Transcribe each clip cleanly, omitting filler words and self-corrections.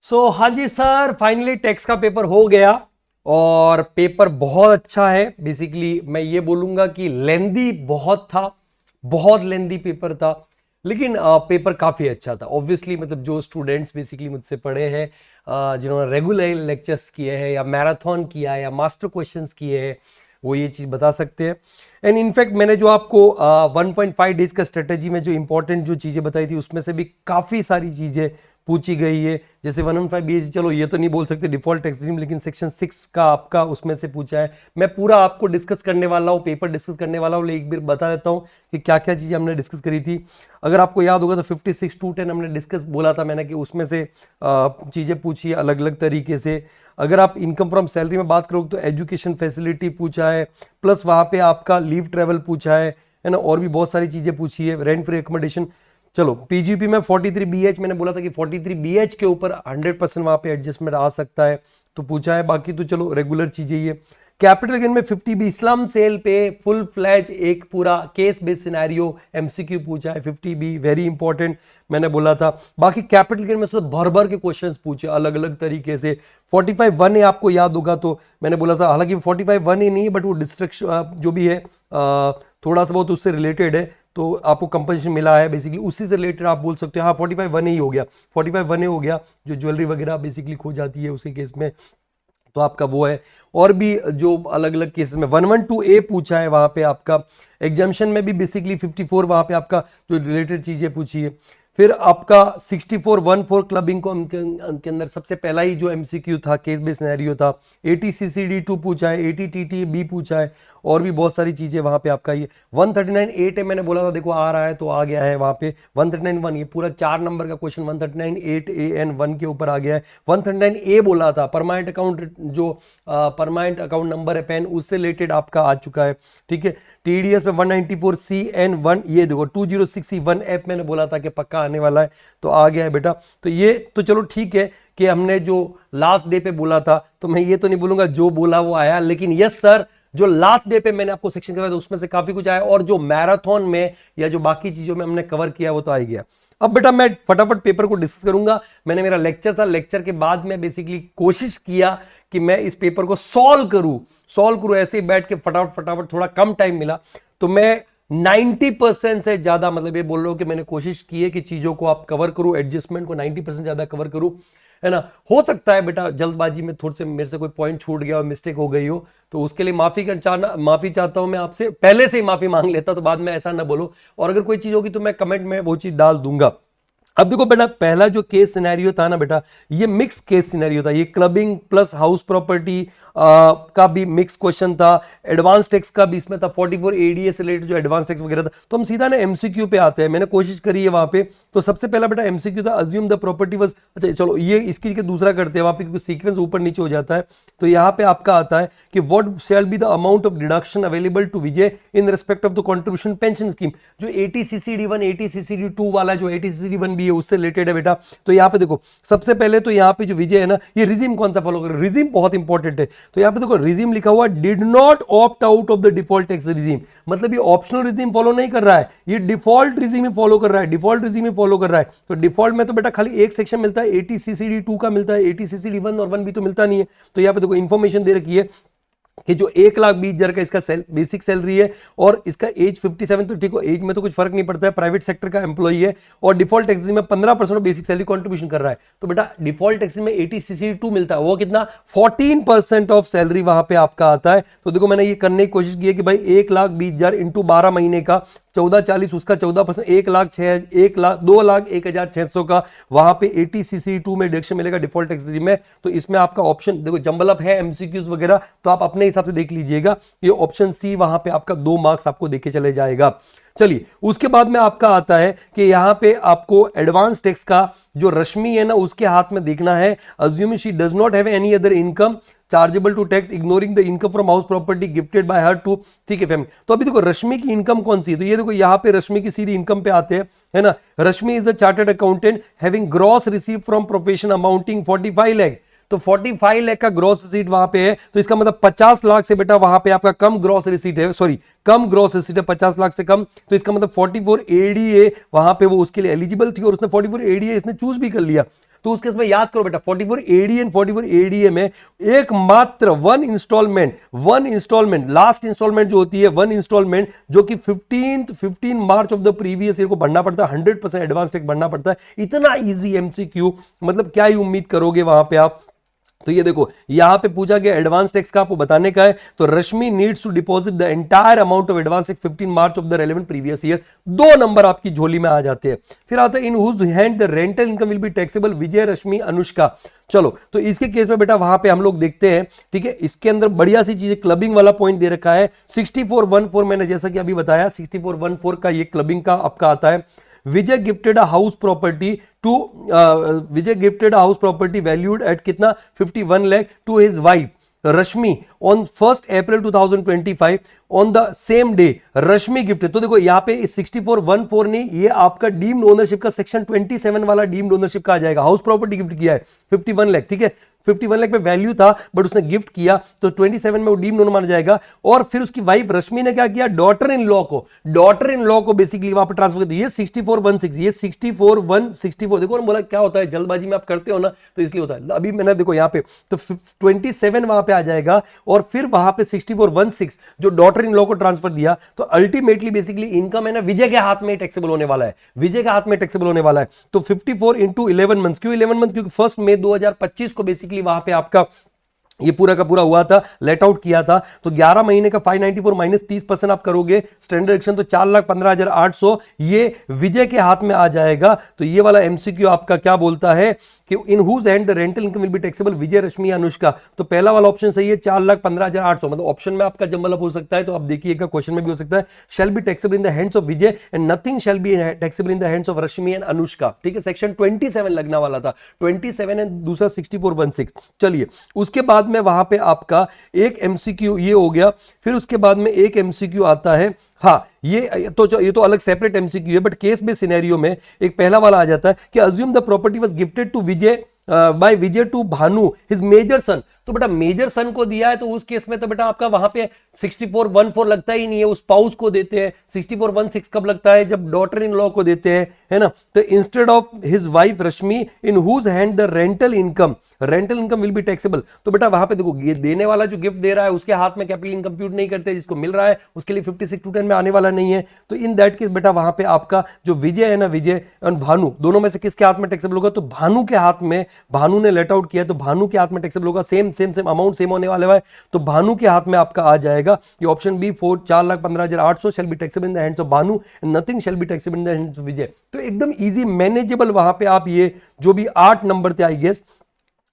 हाँ जी sir, finally tax का paper हो गया और पेपर बहुत अच्छा है। बेसिकली मैं ये बोलूंगा कि लेंदी बहुत था, बहुत लेंदी पेपर था, लेकिन पेपर काफ़ी अच्छा था। ऑब्वियसली मतलब जो स्टूडेंट्स बेसिकली मुझसे पढ़े हैं, जिन्होंने रेगुलर लेक्चर्स किए हैं या मैराथन किया है या मास्टर क्वेश्चंस किए हैं, वो ये चीज़ बता सकते हैं। एंड इनफैक्ट मैंने जो आपको 1.5 डेज का स्ट्रेटेजी में जो इंपॉर्टेंट जो चीज़ें बताई थी उसमें से भी काफ़ी सारी चीज़ें पूछी गई है। जैसे 115 BH, चलो ये तो नहीं बोल सकते डिफॉल्ट टैक्स रेजिम, लेकिन सेक्शन 6 का आपका उसमें से पूछा है। मैं पूरा आपको डिस्कस करने वाला हूँ, पेपर डिस्कस करने वाला हूँ, लेकिन एक बार बता देता हूँ कि क्या क्या चीज़ें हमने डिस्कस करी थी। अगर आपको याद होगा तो 56 to 10 हमने डिस्कस बोला था मैंने कि उसमें से चीज़ें पूछी है अलग अलग तरीके से। अगर आप इनकम फ्रॉम सैलरी में बात करोगे तो एजुकेशन फैसिलिटी पूछा है, प्लस वहाँ पे आपका लीव ट्रेवल पूछा है ना, और भी बहुत सारी चीज़ें पूछी है, रेंट फ्री एकोमोडेशन। चलो पीजीपी में 43 BH मैंने बोला था कि 43 BH के ऊपर 100% वहाँ पे एडजस्टमेंट आ सकता है, तो पूछा है। बाकी तो चलो रेगुलर चीज़ें ही है। कैपिटल गेन में 50B इस्लाम सेल पे फुल फ्लैज एक पूरा केस बेस्ड सिनेरियो एमसीक्यू पूछा है। 50B वेरी इंपॉर्टेंट मैंने बोला था। बाकी कैपिटल गेन में से भर भर के क्वेश्चंस पूछे अलग अलग तरीके से। 45(1) आपको याद होगा तो मैंने बोला था, हालांकि 45(1) ही नहीं है बट वो डिस्ट्रक्शन जो भी है थोड़ा सा बहुत उससे रिलेटेड है, तो आपको कंपनसेशन मिला है बेसिकली उसी से रिलेटेड आप बोल सकते हो। हाँ 45(1) ही हो गया, 45(1) हो गया, जो ज्वेलरी वगैरह बेसिकली खो जाती है उसके केस में, तो आपका वो है। और भी जो अलग अलग केसेस में 112A पूछा है, वहाँ पे आपका एग्जामिशन में भी बेसिकली 54 वहाँ पे आपका जो रिलेटेड चीज़ें पूछी है। फिर आपका 6414 क्लबिंग को के अंदर सबसे पहला ही जो एमसीक्यू था केस बेस्ड सिनेरियो था। 80CCD2 पूछा है, 80TTB पूछा है, और भी बहुत सारी चीज़ें वहाँ पे आपका ये 139(8) है। मैंने बोला था देखो आ रहा है तो आ गया है वहाँ पे 139(1), ये पूरा 4 नंबर का क्वेश्चन 139(8) and 1 के ऊपर आ गया है। 139A बोला था परमानेंट अकाउंट, जो परमानेंट अकाउंट नंबर है पैन, उससे रिलेटेड आपका आ चुका है। ठीक है, TDS में 194C and 1, ये देखो 206C1F मैंने बोला था कि पक्का आने वाला है, तो आ गया है बेटा। तो ये तो चलो ठीक है कि हमने जो लास्ट डे पे बोला था, तो मैं ये तो नहीं बोलूंगा जो बोला वो आया, लेकिन यस सर जो लास्ट डे पे मैंने आपको सेक्शन करवाया था उसमें से काफी कुछ आया, और जो मैराथन में या जो बाकी चीजों में हमने कवर किया वो तो आ ही गया। अब बेटा मैं फटाफट पेपर को डिस्कस करूंगा। मैंने मेरा लेक्चर था, लेक्चर के बाद में बेसिकली कोशिश किया कि मैं इस पेपर को सॉल्व करूं ऐसे ही बैठ के फटाफट फटाफट, थोड़ा कम टाइम मिला तो मैं 90% से ज्यादा, मतलब ये बोल रहा हूं कि मैंने कोशिश की है कि चीजों को आप कवर करूं, एडजस्टमेंट को 90% ज्यादा कवर करूं, है ना। हो सकता है बेटा जल्दबाजी में थोड़े से मेरे से कोई पॉइंट छूट गया और मिस्टेक हो गई हो, तो उसके लिए माफी चाहता हूं मैं आपसे, पहले से ही माफी मांग लेता तो बाद में ऐसा ना बोलो। और अगर कोई चीज होगी तो मैं कमेंट में वो चीज डाल दूंगा। अब देखो बेटा पहला जो केस सिनेरियो था ना बेटा, ये मिक्स केस सिनेरियो था, ये क्लबिंग प्लस हाउस प्रॉपर्टी का भी मिक्स क्वेश्चन था, एडवांस टैक्स का भी इसमें था, 44 ADA से रिलेटेड जो एडवांस टैक्स वगैरह था। तो हम सीधा ना एमसीक्यू पे आते हैं, मैंने कोशिश करी है वहां पे। तो सबसे पहला बेटा एमसीक्यू था, अज्यूम द प्रॉपर्टी वाज, अच्छा चलो ये इसकी जगह दूसरा करते हैं वहां पे, क्योंकि सीक्वेंस ऊपर नीचे हो जाता है। तो यहाँ पे आपका आता है कि what shall be the amount of deduction available to Vijay in respect of the contribution pension scheme. जो 80CCD1 80CCD2 वाला जो 80CCD1 भी है उससे रिलेटेड है बेटा। तो यहाँ पे देखो सबसे पहले तो यहाँ पे जो विजय है ना, ये रिजीम कौन सा फॉलो करे, रिजीम बहुत इंपॉर्टेंट है। तो यहाँ पे देखो रिजीम लिखा हुआ did not opt out of the default tax regime, मतलब ये ऑप्शनल रिजीम फॉलो नहीं कर रहा है, ये डिफॉल्ट रिजीम ही फॉलो कर रहा है, डिफॉल्ट रिजीम ही फॉलो कर रहा है। तो डिफॉल्ट में तो बेटा खाली एक सेक्शन मिलता है 80CCD2 का मिलता है, 80CCD1 और 1 भी तो मिलता नहीं है। तो यहाँ पे देखो इंफॉर्मेशन दे रखी है कि जो 1,20,000 का इसका बेसिक सैलरी है, और इसका एज 57, तो ठीक है एज में तो कुछ फर्क नहीं पड़ता है, प्राइवेट सेक्टर का एम्प्लॉई है, और डिफॉल्ट टैक्स में 15% बेसिक सैलरी कंट्रीब्यूशन कर रहा है। तो बेटा डिफॉल्ट टैक्स में 80CCD2 मिलता है, वो कितना 14% ऑफ सैलरी वहां पे आपका आता है। तो देखो मैंने ये करने की कोशिश की है कि भाई 1,20,000 इंटू 12 महीने का 1440, उसका 14%, 2,01,600 का वहां पे 80CCD2 में डिडक्शन मिलेगा डिफॉल्ट टैक्स में। तो इसमें आपका ऑप्शन देखो जंबल अप है एमसीक्यूज वगैरह, तो आप अपने हिसाब से देख लीजिएगा। ये ऑप्शन सी वहां पे आपका 2 मार्क्स आपको देके चले जाएगा। चलिए उसके बाद में आपका आता है कि यहां पे आपको एडवांस टैक्स का जो रश्मि है ना उसके हाथ में देखना है, assuming she does not have any other income chargeable to tax ignoring the income from house property gifted by her to, ठीक है फैमिली। तो अभी देखो रश्मि की इनकम कौन सी है, तो ये देखो यहाँ पे रश्मि की सीधी इनकम पे आते हैं, है ना। Rashmi is a chartered accountant having gross receive from profession amounting 45 lakh, तो 45 लाख का ग्रॉस रिसीट वहां पे है। तो इसका मतलब 50 लाख से बेटा वहां पे आपका कम ग्रॉस रिसीट है, सॉरी कम ग्रॉस रिसीट है 50 लाख से कम। तो इसका मतलब 44 ADA वहां पे वो उसके लिए एलिजिबल थी, और उसने 44 ADA इसने चूज भी कर लिया। तो उस केस में याद करो बेटा 44 एडी एंड 44 एडीए में एकमात्र वन इंस्टॉलमेंट लास्ट इंस्टॉलमेंट जो होती है, वन इंस्टॉलमेंट जो कि 15 March of the previous year को भरना पड़ता है, 100% एडवांस टैक्स भरना पड़ता है। इतना इजी एमसीक्यू, मतलब क्या ही उम्मीद करोगे वहां पे आप। तो ये देखो यहां पे पूछा गया एडवांस टैक्स का आपको बताने का है, तो Rashmi needs to deposit the entire amount of advance tax 15 March of the relevant previous year. 2 number आपकी झोली में आ जाते हैं। फिर आता है in whose hand the rental income will be taxable, Vijay, Rashmi, Anushka. चलो तो इसके केस में बेटा वहां पे हम लोग देखते हैं, ठीक है, इसके अंदर बढ़िया सी चीज क्लबिंग वाला पॉइंट दे रखा है 6414, मैंने जैसा कि अभी बताया 6414 का ये क्लबिंग का आपका आता है। Vijay gifted a house property valued at कितना 51 lakh to his wife Rashmi on 1 April 2025 on the same day Rashmi gift. तो देखो यहाँ पे 6414 ने ये आपका डीम्ड ओनरशिप का सेक्शन 27 वाला डीम्ड ओनरशिप का आ जाएगा। हाउस प्रॉपर्टी गिफ्ट किया है 51 लाख, ठीक है, 51 लाख में वैल्यू था बट उसने गिफ्ट किया तो 27 में वो डीम्ड ओनर माना जाएगा। और फिर उसकी वाइफ रश्मि ने क्या किया, डॉटर इन लॉ को बेसिकली वहां पर ट्रांसफर कर दिया। ये 6416, ये 64 देखो ना, बोला क्या होता है जल्दबाजी में आप करते हो ना तो इसलिए होता है। अभी मैंने देखो यहाँ पे तो 27 वहां पे आ जाएगा और फिर वहां पे 6416 जो डॉटर इन लॉ को ट्रांसफर दिया। तो अल्टीमेटली बेसिकली इनकम है ना विजय के हाथ में टैक्सेबल होने वाला है, विजय के हाथ में टैक्सेबल होने वाला है। तो 54 इंटू 11 मंथ, क्यों 11 मंथ, क्योंकि 1 मई 2025 को बेसिकली वहां पे आपका ये पूरा का पूरा हुआ था, लेट आउट किया था। तो 11 महीने का 594 माइनस 30% आप करोगे स्टैंडर्ड एक्शन तो 4,15,800 ये विजय के हाथ में आ जाएगा। तो ये वाला एमसीक्यू आपका क्या बोलता है कि in whose hand the rental income will be taxable, Vijay, Rashmi, Anushka. तो पहला वाला ऑप्शन सही है 4,15,800, मतलब ऑप्शन में आपका जब मतलब हो सकता है तो आप देखिएगा क्वेश्चन में भी हो सकता है शैल be taxable in the hands of Vijay and nothing shall be taxable in the hands of Rashmi and Anushka, ठीक है। सेक्शन 27 लगना वाला था, 27 एंड दूसरा 6416। चलिए उसके बाद में वहां पे आपका एक एमसीक्यू ये हो गया। फिर उसके बाद में एक एमसीक्यू आता है, हाँ ये तो अलग सेपरेट एमसीक्यू है बट केस बेस्ड सिनेरियो में एक पहला वाला आ जाता है कि assume the property was gifted to Vijay by Vijay to Bhanu his major son. तो बेटा मेजर सन को दिया है तो उस केस में तो बेटा आपका वहां पे 6414 लगता ही नहीं है, उस स्पाउस को देते हैं। 6416 कब लगता है, जब डॉटर इन लॉ को देते हैं, है ना। तो instead of his wife Rashmi in whose hand the rental income will be taxable. तो बेटा वहां पे देखो देने वाला जो गिफ्ट दे रहा है उसके हाथ में कैपिटल इनकम कंप्यूट नहीं करते, जिसको मिल रहा है उसके लिए 56(2)(10) में आने वाला नहीं है। तो इन दैट केस बेटा वहां पे आपका जो विजय है ना, विजय और भानु दोनों में से किसके हाथ में टैक्सेबल होगा, तो भानु के हाथ में, भानु ने लेट आउट किया तो भानु के हाथ में टैक्सेबल होगा। सेम अमाउंट सेम होने वाला है तो भानु के हाथ में आपका आ जाएगा ये option B 4,15,800 shall be taxable in the hands of Bhanu and nothing shall be taxable in the hands of Vijay. तो एकदम इजी मैनेजेबल वहां पे आप ये जो भी 8 नंबर थे आई गेस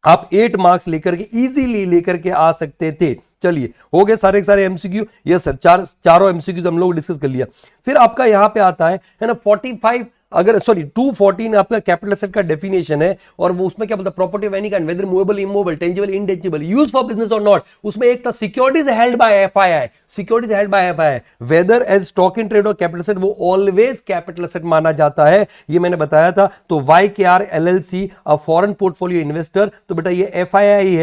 आप 8 मार्क्स लेकर के इजीली लेकर के आ सकते थे। चलिए हो गए सारे सारे एमसीक्यू, यस सर चारों एमसीक्यूज हम लोग डिस्कस कर लिया। फिर आपका यहां पे आता है ना 45 अगर 214 आपका कैपिटल एसेट का डेफिनेशन है और वो उसमें क्या बोलता है property of any kind whether movable immovable tangible intangible use for business और नॉट। उसमें एक था securities held by FII whether as stock in trade और कैपिटल एसेट वो ऑलवेज कैपिटल एसेट माना जाता है, ये मैंने बताया था। तो YKR LLC a foreign portfolio investor, तो बेटा ये एफआईआई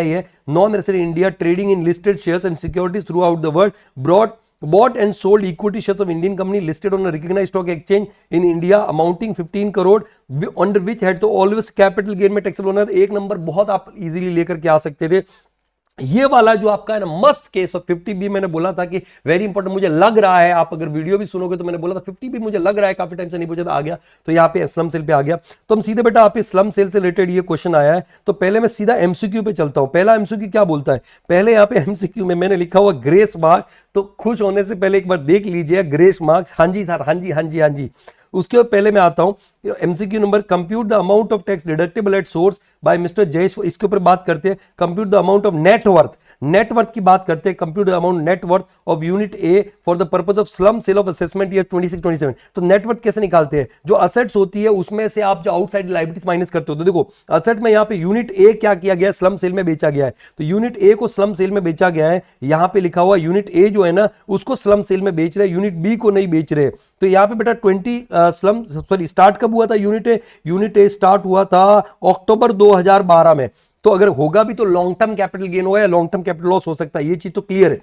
है non resident India trading in listed shares and securities through out the world bought and sold equity shares of Indian company listed on a recognized stock exchange in India amounting 15 crore under which had तो always capital gain में taxable होना है। तो एक number बहुत आप easily लेकर के आ सकते थे। ये वाला जो आपका है ना मस्त केस ऑफ 50B मैंने बोला था कि वेरी इंपॉर्टेंट, मुझे लग रहा है आप अगर वीडियो भी सुनोगे तो मैंने बोला था 50B मुझे लग रहा है काफी टाइम से नहीं पूछा था, आ गया। तो यहाँ पे स्लम सेल पे आ गया। तो हम सीधे बेटा आप स्लम सेल से रिलेटेड ये क्वेश्चन आया है तो पहले मैं सीधा एमसीक्यू पे चलता हूं। पहला एमसीक्यू क्या बोलता है, पहले यहाँ पे एमसीक्यू में मैंने लिखा हुआ ग्रेस मार्क्स, तो खुश होने से पहले एक बार देख लीजिए ग्रेस मार्क्स। हाँ जी सर, हाँ जी। उसके पहले मैं आता हूं MCQ number compute the amount of tax deductible at source by Mr Jayesh, इसके ऊपर बात करते हैं। Compute the amount of net worth की बात करते हैं। Compute the amount net worth of unit A for the purpose of slump sale of assessment year 26-27। तो नेटवर्थ कैसे निकालते हैं, जो असेट्स होती है उसमें से आप जो आउटसाइड लायबिलिटीज माइनस करते हो। तो देखो असेट में यहाँ पे यूनिट ए क्या किया गया, स्लम सेल में बेचा गया है। तो यूनिट ए को स्लम सेल में बेचा गया है, यहाँ पे लिखा हुआ यूनिट ए जो है ना उसको स्लम सेल में बेच रहे हैं, यूनिट बी को नहीं बेच रहे। तो यहाँ पे बेटा स्टार्ट कब हुआ था यूनिट ए स्टार्ट हुआ था अक्टूबर 2012 में। तो अगर होगा भी तो लॉन्ग टर्म कैपिटल गेन होगा या लॉन्ग टर्म कैपिटल लॉस हो सकता है, ये चीज तो क्लियर है।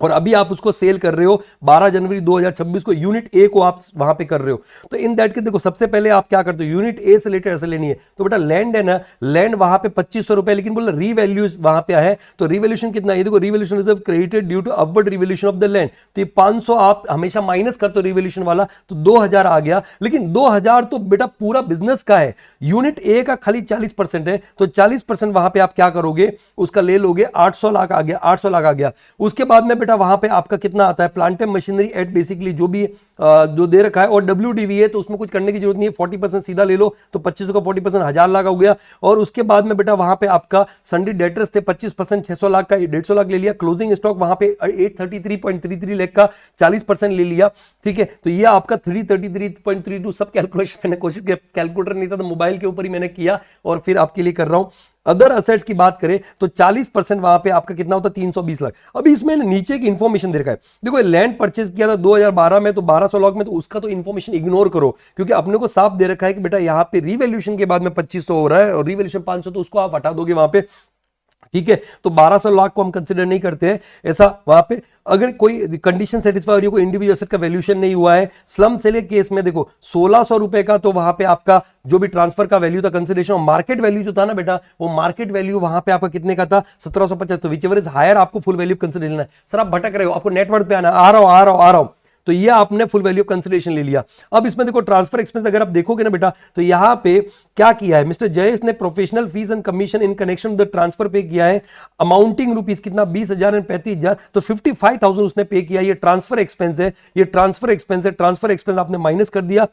और अभी आप उसको सेल कर रहे हो 12 जनवरी 2026 को, यूनिट ए को आप वहां पे कर रहे हो। तो इन दैट के देखो सबसे पहले आप क्या करते हो, यूनिट ए से रिलेटेड ऐसे लेनी है। तो बेटा लैंड है ना, लैंड वहां पे 2500 रुपए, लेकिन बोला रीवैल्यू वहां पे है, तो रिवैल्यूएशन कितना है, देखो revaluation reserve credited due to upward revaluation of the land. तो ये 500 आप हमेशा माइनस करते हो रिवैल्यूएशन वाला, तो 2000 आ गया। लेकिन 2000 तो बेटा पूरा बिजनेस का है, यूनिट ए का खाली 40% है, तो 40% वहां पे आप क्या करोगे, उसका ले लोगे, 800 लाख आ गया, 800 लाख आ गया। उसके बाद में बेटा वहां पे आपका कितना आता है, plant and machinery at basically जो भी जो दे रखा है, और WDV है तो उसमें कुछ करने की जरूरत नहीं है, 40% सीधा ले लो, तो 2500 का 40% 1000 लाख हो गया। और उसके बाद में बेटा वहां पे आपका सन्डी डेटर्स थे 25% 600 लाख का, 150 लाख ले लिया। क्लोजिंग स्टॉक वहां पे 833.33 लाख का 40% ले लिया, ठीक है। तो ये आपका 333.32 सब कैलकुलेशन मैंने कोशिश किया, कैलकुलेटर नहीं था तो मोबाइल के ऊपर ही मैंने किया और फिर आपके लिए कर रहा हूं। अदर असेट्स की बात करें तो 40% वहां पे आपका कितना होता है, 320 लाख। अभी इसमें नीचे की इंफॉर्मेशन दे रखा है, देखो लैंड परचेज किया था 2012 में, तो 1200 लाख में, तो उसका तो इंफॉर्मेशन इग्नोर करो, क्योंकि अपने को साफ दे रखा है कि बेटा यहां पे रिवैल्यूएशन के बाद में 2500 हो रहा है और रिवैल्यूएशन 500, तो उसको आप हटा दोगे वहां पे, ठीक है। तो 1200 लाख को हम कंसिडर नहीं करते हैं ऐसा वहां पे। अगर कोई कंडीशन सेटिस्फाई हो रही है, कोई इंडिविजुअल एसेट का वैल्यूएशन नहीं हुआ है, स्लम सेल के केस में देखो 1600 रुपए का, तो वहां पे आपका जो भी ट्रांसफर का वैल्यू था कंसिडरेशन और मार्केट वैल्यू जो था ना बेटा, वो मार्केट वैल्यू वहां पे आपका कितने का था, 1750। तो विच एवर इज हायर आपको फुल वैल्यू कंसिडरेशन है। सर आप भटक रहे हो, आपको नेटवर्क पे आना, आ रहा हूं। तो ये आपने फुल वैल्यू ऑफ कंसिडरेशन ले लिया। अब इसमें देखो ट्रांसफर एक्सपेंस अगर आप देखोगे ना बेटा, तो यहां पे क्या किया है मिस्टर जयेश ने, professional fees and commission in connection with transfer पे किया है, अमाउंटिंग रुपीज कितना 20,000 एंड 35,000, तो 55,000 उसने पे किया। ये ट्रांसफर एक्सपेंस है, ये ट्रांसफर एक्सपेंस है, ट्रांसफर एक्सपेंस आपने माइनस कर दिया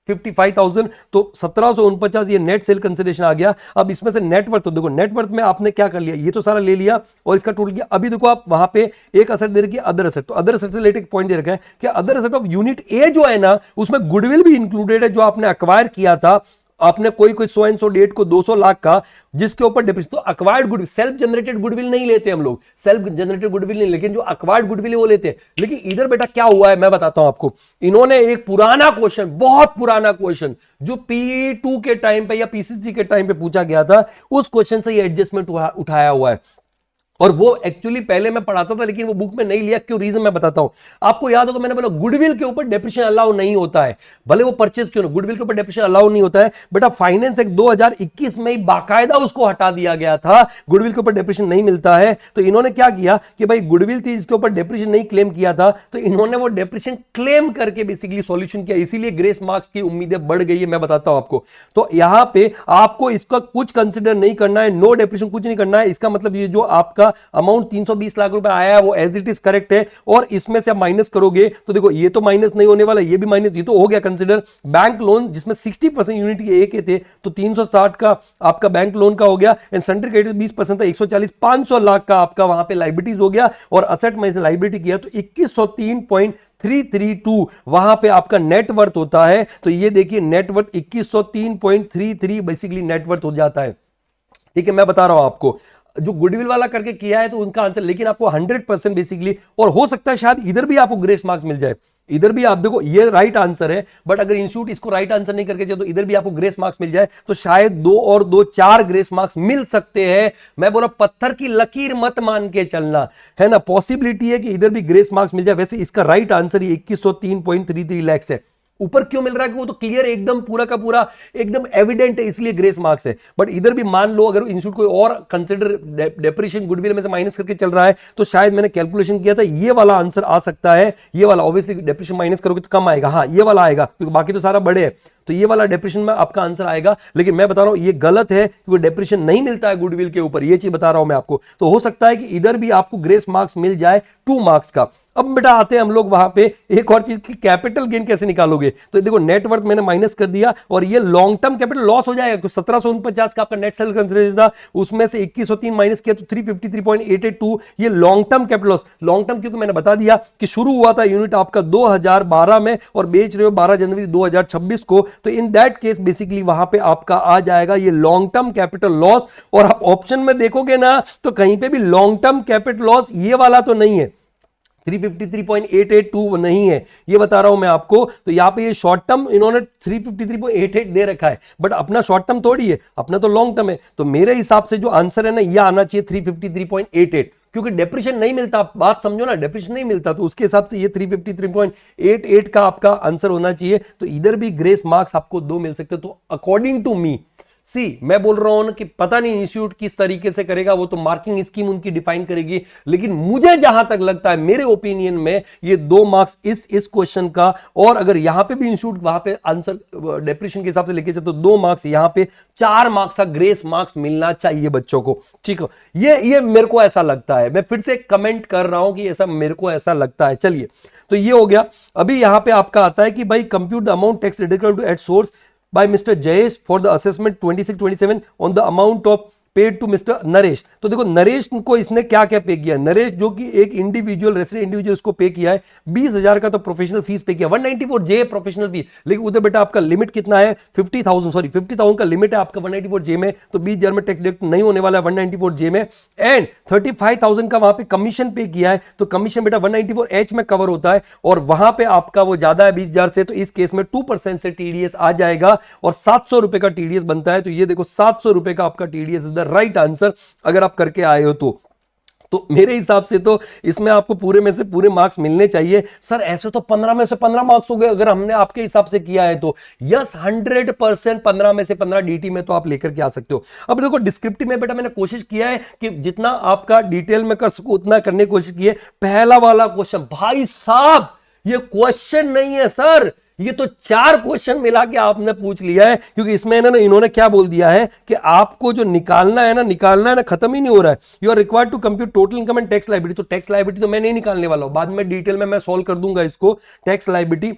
55,000, तो 1749 ये नेट सेल कंसिडरेशन आ गया। अब इसमें से नेटवर्थ, तो देखो नेटवर्थ में आपने क्या कर लिया, ये तो सारा ले लिया और इसका टोटल किया। अभी देखो आप वहां पे एक असेट दे रखी है अदर असेट, तो अदर असेट से रिलेटेड पॉइंट दे रखा है कि अदर असेट ऑफ यूनिट ए जो है ना, उसमें गुडविल भी इंक्लूडेड है, जो आपने अक्वायर किया था, आपने कोई सो एंड सो डेट को 200 लाख का, जिसके ऊपर डिप्रेशन, तो acquired goodwill, self generated goodwill नहीं लेते हम लोग, सेल्फ जनरेटेड गुडविल नहीं, लेकिन जो अक्वायर्ड गुडविल है वो लेते हैं। लेकिन इधर बेटा क्या हुआ है मैं बताता हूं आपको, इन्होंने एक पुराना क्वेश्चन, बहुत पुराना क्वेश्चन जो PE2 के टाइम पे या PCC के टाइम पे पूछा गया था, उस क्वेश्चन से ये एडजस्टमेंट उठाया हुआ है। और वो एक्चुअली पहले मैं पढ़ाता था लेकिन वो बुक में नहीं लिया, क्यों, रीजन मैं बताता हूं आपको। याद होगा मैंने बोला गुडविल के ऊपर डेप्रिसिएशन अलाउ नहीं होता है, भले वो परचेज क्यों ना, गुडविल के ऊपर डेप्रिसिएशन अलाउ नहीं होता है बेटा। फाइनेंस एक्ट 2021 में ही बाकायदा उसको हटा दिया गया था, गुडविल के ऊपर डेप्रिसिएशन नहीं मिलता है। तो इन्होंने क्या किया कि भाई गुडविल थी, इसके ऊपर डेप्रिसिएशन नहीं क्लेम किया था, तो इन्होंने वो डेप्रिसिएशन क्लेम करके बेसिकली सॉल्यूशन किया, इसीलिए ग्रेस मार्क्स की उम्मीदें बढ़ गई है, मैं बताता हूं आपको। तो यहां पे आपको इसका कुछ कंसिडर नहीं करना है, नो डेप्रिसिएशन कुछ नहीं करना है। इसका मतलब ये जो आपका अमाउंट 320 लाख रुपए आया है वो एज इट इज करेक्ट है, और इसमें से आप माइनस करोगे तो देखो ये तो माइनस नहीं होने वाला, ये भी माइनस, ये तो हो गया कंसिडर। बैंक लोन जिसमें 60% यूनिट के एक थे, तो 360 का आपका बैंक लोन का हो गया, एंड सेंट्रल क्रेडिट 20% था, 140, 500 लाख का आपका वहां पे लाइबिलिटीज हो गया, और असेट में से लाइबिलिटी किया तो 2103.332 वहां पे आपका नेटवर्थ होता है। तो ये देखिए नेटवर्थ 2103.33 बेसिकली नेटवर्थ हो जाता है, ठीक है। मैं बता रहा हूं आपको जो गुडविल वाला करके किया है तो उनका आंसर, लेकिन आपको 100% बेसिकली, और हो सकता है शायद इधर भी आपको ग्रेस मार्क्स मिल जाए, इधर भी आप देखो ये राइट आंसर है, बट अगर इंस्टीट्यूट इसको राइट आंसर नहीं करके तो इधर भी आपको ग्रेस मार्क्स मिल जाए, तो शायद 2 और 2 4 ग्रेस मार्क्स मिल सकते हैं। मैं बोला पत्थर की लकीर मत मान के चलना, है ना, पॉसिबिलिटी है कि इधर भी ग्रेस मार्क्स मिल जाए। वैसे इसका राइट आंसर ही 2103.33 लाख है। ऊपर क्यों मिल रहा है कि वो तो क्लियर एकदम पूरा का पूरा एकदम एविडेंट है, इसलिए ग्रेस मार्क्स है। बट इधर भी मान लो अगर इंस्टीट्यूट कोई और कंसिडर डेप्रिसिएशन गुडविल में से माइनस करके चल रहा है, तो शायद मैंने कैलकुलेशन किया था ये वाला आंसर आ सकता है, ये वाला। ऑब्वियसली डेप्रिसिएशन माइनस करोगे तो कम आएगा, हाँ ये वाला आएगा, क्योंकि बाकी तो सारा बड़े है, तो ये वाला डेप्रिसिएशन में आपका आंसर आएगा। लेकिन मैं बता रहा हूं ये गलत है, क्योंकि डेप्रिसिएशन नहीं मिलता है गुडविल के ऊपर, ये चीज बता रहा हूं मैं आपको। तो हो सकता है कि इधर भी आपको ग्रेस मार्क्स मिल जाए 2 मार्क्स का। अब बेटा आते हैं हम लोग वहां पे एक और चीज की, कैपिटल गेन कैसे निकालोगे। तो देखो नेटवर्थ मैंने माइनस कर दिया, और ये लॉन्ग टर्म कैपिटल लॉस हो जाएगा। 1749 का आपका नेट सेल कंसिडरेशन था, उसमें से 2103 माइनस किया तो 353.882, ये long term capital loss. Long term क्योंकि मैंने बता दिया कि शुरू हुआ था यूनिट आपका 2012 में और बेच रहे हो 12 जनवरी 2026 को, तो इन दैट केस बेसिकली वहां पे आपका आ जाएगा ये लॉन्ग टर्म कैपिटल लॉस। और आप ऑप्शन में देखोगे ना तो कहीं पे भी लॉन्ग टर्म कैपिटल लॉस ये वाला तो नहीं है, 353.882 नहीं है, ये बता रहा हूं मैं आपको। तो यहां पे ये शॉर्ट टर्म इन्होंने 353.88 दे रखा है, बट अपना शॉर्ट टर्म थोड़ी है, अपना तो लॉन्ग टर्म है। तो मेरे हिसाब से जो आंसर है ना, ये आना चाहिए 353.88। क्योंकि डेप्रिशिएशन नहीं मिलता, बात समझो ना, डेप्रिशिएशन नहीं मिलता, तो उसके हिसाब से ये 353.88 का आपका आंसर होना चाहिए। तो इधर भी ग्रेस मार्क्स आपको 2 मिल सकते हैं। तो अकॉर्डिंग टू मी, मैं बोल रहा हूं कि पता नहीं इंस्टीट्यूट किस तरीके से करेगा, वो तो मार्किंग स्कीम उनकी डिफाइन करेगी, लेकिन मुझे जहां तक लगता है, मेरे ओपिनियन में ये 2 मार्क्स इस क्वेश्चन का, और अगर यहां पे भी इंस्टीट्यूट वहां पे आंसर डेप्रिशिएशन के हिसाब से लेके चले तो 2 मार्क्स, यहां पे 4 मार्क्स का ग्रेस मार्क्स मिलना चाहिए बच्चों को। ठीक है, ये मेरे को ऐसा लगता है, मैं फिर से कमेंट कर रहा हूं कि ऐसा मेरे को ऐसा लगता है। चलिए, तो ये हो गया। अभी यहां पे आपका आता है कि भाई compute the amount tax deductible to at source by Mr. Jayesh for the assessment 26-27 on the amount of paid to Mr Naresh. तो देखो नरेश को इसने क्या क्या पे किया, नरेश जो कि एक इंडिविजुअल रेसिडेंट इंडिविजुअल इसको पे किया है 20,000 का तो प्रोफेशनल फीस पे किया, 194 जे प्रोफेशनल फीस, लेकिन उधर बेटा आपका लिमिट कितना है 50,000 का लिमिट है आपका 194 जे में, तो 20,000 में टैक्स डिडक्ट नहीं होने वाला है 194 जे में, एंड 35,000 का वहां पे कमीशन पे किया है, तो कमीशन बेटा 194 एच में कवर होता है, और वहां पे आपका वो ज्यादा है 20,000 से, तो इस केस में 2% से टीडीएस आ जाएगा और 700 रुपए का टीडीएस बनता है। तो ये देखो 700 रुपए का आपका TDS is the right answer अगर आप करके आए हो तो मेरे हिसाब से तो इसमें आपको पूरे में से पूरे मार्क्स मिलने चाहिए। सर ऐसे तो 15 में से 15 मार्क्स हो गए अगर हमने आपके हिसाब से किया है तो, यस 100% 15 में से 15 डीटी में तो आप लेकर के आ सकते हो। अब देखो डिस्क्रिप्टिव में बेटा मैंने कोशिश किया है कि जितना आपका डिटेल में कर सकूं उतना करने की कोशिश की है। पहला वाला क्वेश्चन भाई साहब ये क्वेश्चन नहीं है सर, ये तो 4 क्वेश्चन मिला के आपने पूछ लिया है, क्योंकि इसमें इन्होंने क्या बोल दिया है कि आपको जो निकालना है ना खत्म ही नहीं हो रहा है। You are required to compute total income and tax liability. तो टैक्स लायबिलिटी तो मैं नहीं निकालने वाला हूं, बाद में डिटेल में मैं सॉल्व कर दूंगा इसको। Tax liability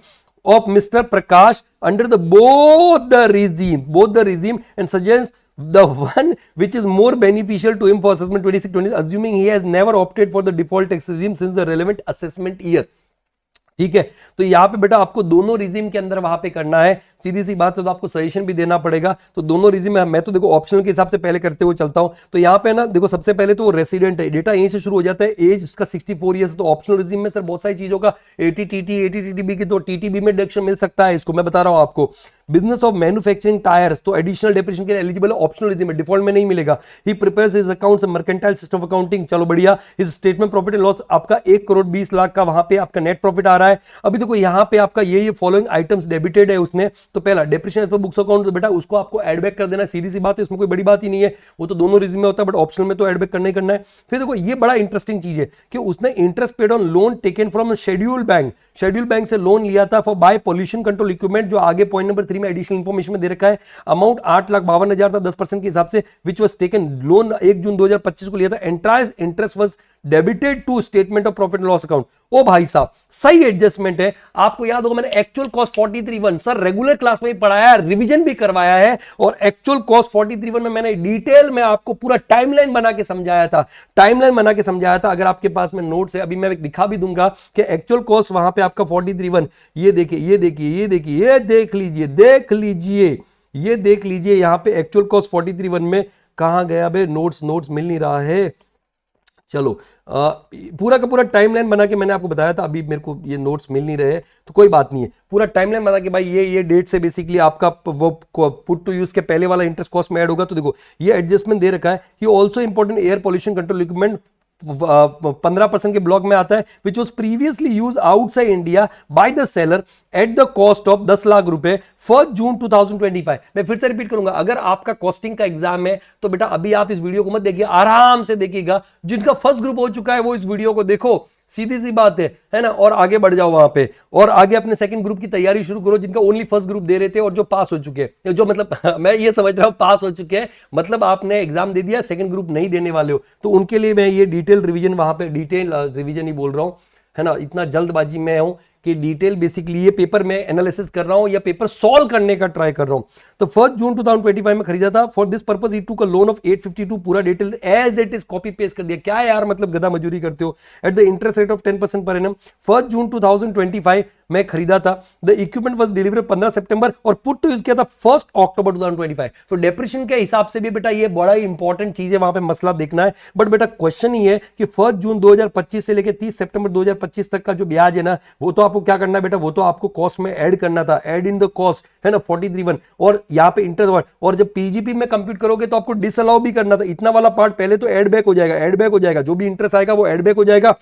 of mister Prakash under the both the regime and suggests the one which is more beneficial to him for assessment 26-20, assuming he has never opted for the default tax regime since the relevant assessment year। ठीक है, तो यहां पे बेटा आपको दोनों regime के अंदर वहां पे करना है, सीधी सी बात है, तो आपको सजेशन भी देना पड़ेगा। तो दोनों रिजीम में मैं तो देखो ऑप्शनल के हिसाब से पहले करते हुए चलता हूं। तो यहां पे ना देखो सबसे पहले तो रेसिडेंट है, डेटा यहीं से शुरू हो जाता है, एज उसका 64 ईयर्स। तो ऑप्शनल रिजीम में सर बहुत सारी चीजों का 80 टीटीबी की, तो टीटीबी में डिडक्शन मिल सकता है, इसको मैं बता रहा हूं आपको। बिजनेस ऑफ मैन्युफैक्चरिंग टायर्स तो एडिशनल डेप्रिसिएशन के लिए एलिजिबल है, ऑप्शनल रिजीम में, डिफॉल्ट में नहीं मिलेगा। He prepares his accounts mercantile system of accounting, चलो बढ़िया। His statement profit and loss आपका 1,20,00,000 का वहां पे आपका नेट प्रॉफिट आ रहा है। अभी देखो यहां पे आपका ये फॉलोइंग आइटम्स डेबिटेड है उसने, तो पहला डेप्रिसिएशन पर बुक्स अकाउंट, तो बेटा उसको आपको एड बैक कर देना, सीधी सी बात है, इसमें कोई बड़ी बात ही नहीं है, वो तो दोनों रिजीम में होता है, बट ऑप्शनल में तो एड बैक करना ही करना है। फिर देखो ये बड़ा इंटरेस्टिंग चीज है कि उसने interest paid on loan taken from schedule bank से लोन लिया था for buy pollution control equipment, जो आगे पॉइंट नंबर 3 में एडिशनल इंफॉर्मेशन में दे रखा है। अमाउंट 8,52,000 था 10% के हिसाब से, विच वाज टेकन, लोन 1 जून 2025 को लिया था। Entire interest was debited to statement of profit and loss account. ओ भाई साहब सही एडजस्टमेंट है, आपको याद होगा मैंने actual cost 43.1 sir regular class में ही पढ़ाया, रिवीजन भी करवाया है, और एक्चुअल कॉस्ट 43.1 में मैंने डिटेल में आपको पूरा टाइमलाइन बना के समझाया था। अगर आपके पास में नोट्स है, अभी मैं दिखा भी दूंगा कि एक्चुअल कॉस्ट वहां पे आपका 43.1, ये देखिए देख लीजिए यहां पे एक्चुअल कॉस्ट 43.1 में कहां गया बे, नोट्स मिल नहीं रहा है। चलो पूरा का पूरा टाइमलाइन बना के मैंने आपको बताया था, अभी मेरे को ये नोट्स मिल नहीं रहे, तो कोई बात नहीं है, पूरा टाइमलाइन बना के भाई ये डेट से बेसिकली आपका वो पुट टू यूज के पहले वाला इंटरेस्ट कॉस्ट में ऐड होगा। तो देखो ये एडजस्टमेंट दे रखा है। ये also important air pollution control equipment 15% के ब्लॉक में आता है, which was previously use outside India by the seller at the cost of 10 lakh रुपए 1 जून 2025। मैं फिर से रिपीट करूंगा, अगर आपका कॉस्टिंग का एग्जाम है तो बेटा अभी आप इस वीडियो को मत देखिए, आराम से देखिएगा। जिनका फर्स्ट ग्रुप हो चुका है वो इस वीडियो को देखो, सीधी सी बात है ना, और आगे बढ़ जाओ वहां पे, और आगे अपने सेकंड ग्रुप की तैयारी शुरू करो, जिनका ओनली फर्स्ट ग्रुप दे रहे थे और जो पास हो चुके हैं, जो मतलब मैं ये समझ रहा हूं पास हो चुके हैं, मतलब आपने एग्जाम दे दिया, सेकंड ग्रुप नहीं देने वाले हो, तो उनके लिए मैं ये डिटेल रिवीजन वहां पे, डिटेल रिवीजन ही बोल रहा हूं, है ना, इतना जल्दबाजी में हूं कि डिटेल बेसिकली ये पेपर में एनालिसिस कर रहा हूं या पेपर सॉल्व करने का ट्राई कर रहा हूं। तो 1 जून 2025 में खरीदा था। फॉर दिस पर्पस ही टूक अ लोन ऑफ 852, पूरा detail as it is copy paste कर दिया। क्या है यार, मतलब गधा मजूरी करते हो। At the interest rate of 10% per annum. 1 जून 2025 में खरीदा था। द इक्विपमेंट वाज डिलीवर्ड 15 सितंबर और पुट टू यूज किया था 1 अक्टूबर 2025। तो डेप्रिसिएशन के हिसाब से भी बेटा ये बड़ा ही इंपॉर्टेंट चीज है, वहां पे मसला देखना है। बट बेटा क्वेश्चन ही है कि 1 जून 2025 से लेकर 30 सितंबर 2025 तक का जो ब्याज है ना, वो तो आपको क्या करना है बेटा, वो तो आपको कॉस्ट में ऐड करना था, ऐड इन द कॉस्ट है ना 43,1 और यहाँ पे इंटरेस्ट, और जब पीजीपी में कंप्यूट करोगे तो आपको डिसअलाउ भी करना था। इतना वाला पार्ट पहले तो ऐड बैक हो जाएगा, ऐड बैक हो जाएगा, जो भी इंटरेस्ट आएगा वो ऐड बैक हो जाएगा,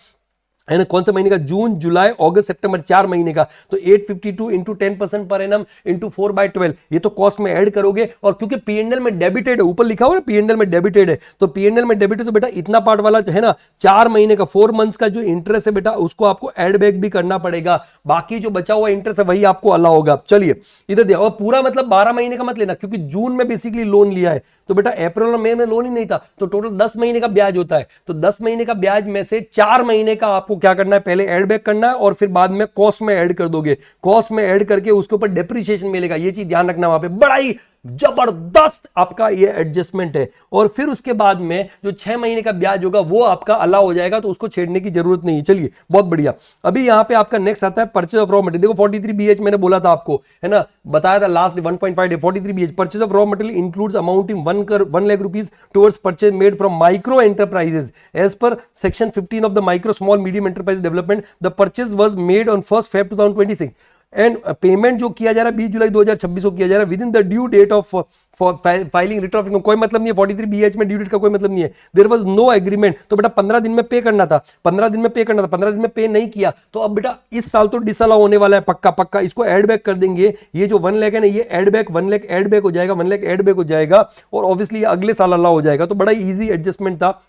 है ना। कौन सा महीने का, जून जुलाई अगस्त सितंबर, 4 महीने का। तो 852 इंटू 10% पर एनम इंटू 4/12, ये तो कॉस्ट में ऐड करोगे। और क्योंकि पीएनएल में डेबिटेड है, ऊपर लिखा हुआ है पीएनएल में डेबिटेड है, तो पीएनएल में डेबिटेड तो बेटा इतना पार्ट वाला जो है ना 4 महीने का 4 मंथ्स का जो इंटरेस्ट है बेटा उसको आपको ऐड बैक भी करना पड़ेगा। बाकी जो बचा हुआ इंटरेस्ट है वही आपको अलाउ होगा। चलिए इधर दिया, और पूरा मतलब 12 महीने का मत लेना, क्योंकि जून में बेसिकली लोन लिया है तो बेटा अप्रैल और मई में लोन ही नहीं था, तो टोटल 10 महीने का ब्याज होता है। तो 10 महीने का ब्याज में से 4 महीने का आपको क्या करना है, पहले ऐड बैक करना है और फिर बाद में कॉस्ट में ऐड कर दोगे। कॉस्ट में ऐड करके उसके ऊपर डेप्रिसिएशन मिलेगा, ये चीज ध्यान रखना। वहां पे बड़ा ही जबरदस्त आपका ये एडजस्टमेंट है। और फिर उसके बाद में जो 6 महीने का ब्याज होगा वो आपका अलाउ हो जाएगा, तो उसको छेड़ने की जरूरत नहीं है। चलिए बहुत बढ़िया। अभी यहां पे आपका नेक्स्ट आता है परचेज ऑफ रॉ मटेरियल। देखो 43 BH मैंने बोला था आपको, है ना, बताया था last 1.5 day. 43 BH purchase of raw material includes amounting 1 lakh rupees towards purchase made from micro enterprises as per section 15 of the micro small medium enterprise development. The purchase was made on 1 Feb 2026 and payment जो किया जा रहा है 20 जुलाई 2026 को किया जा रहा है within the due date of filing return of income. कोई मतलब नहीं है 43 BH में ड्यू डेट का कोई मतलब नहीं है। देयर वाज नो एग्रीमेंट, तो बेटा 15 दिन में पे करना था, 15 दिन में पे करना था, 15 दिन में पे नहीं किया तो अब बेटा इस साल तो डिसअलाउ होने वाला है पक्का पक्का। इसको ऐड बैक कर देंगे, ये जो 1 लाख है ना ये add back 1 lakh add back हो जाएगा, 1 लाख ऐड बैक हो जाएगा और ऑब्वियसली अगले साल अलाउ हो जाएगा। तो बड़ा इजी एडजस्टमेंट था।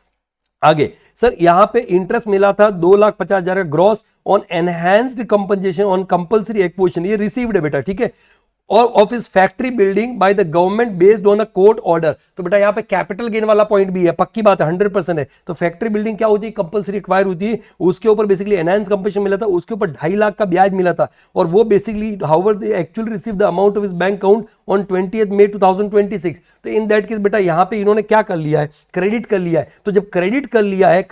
आगे सर यहां पे इंटरेस्ट मिला था 2,50,000 का gross on enhanced compensation on compulsory acquisition, ये रिसीव्ड है बेटा, ठीक है। और ऑफ इस factory building by the government based on a court order. तो बेटा यहाँ पे कैपिटल गेन वाला पॉइंट भी है, पक्की बात है 100% है। तो फैक्ट्री बिल्डिंग क्या होती है, कंपलसरी एक्वायर होती है, उसके ऊपर बेसिकली एनहांस कंपनसेशन मिला था, उसके ऊपर 2.5 लाख का ब्याज मिला था और वो basically however they actually receive the amount of his bank account on 20 मई 2026। तो इन दैट केस बेटा यहाँ पे इन्होंने क्या कर लिया है, क्रेडिट कर लिया है। तो जब क्रेडिट कर लिया है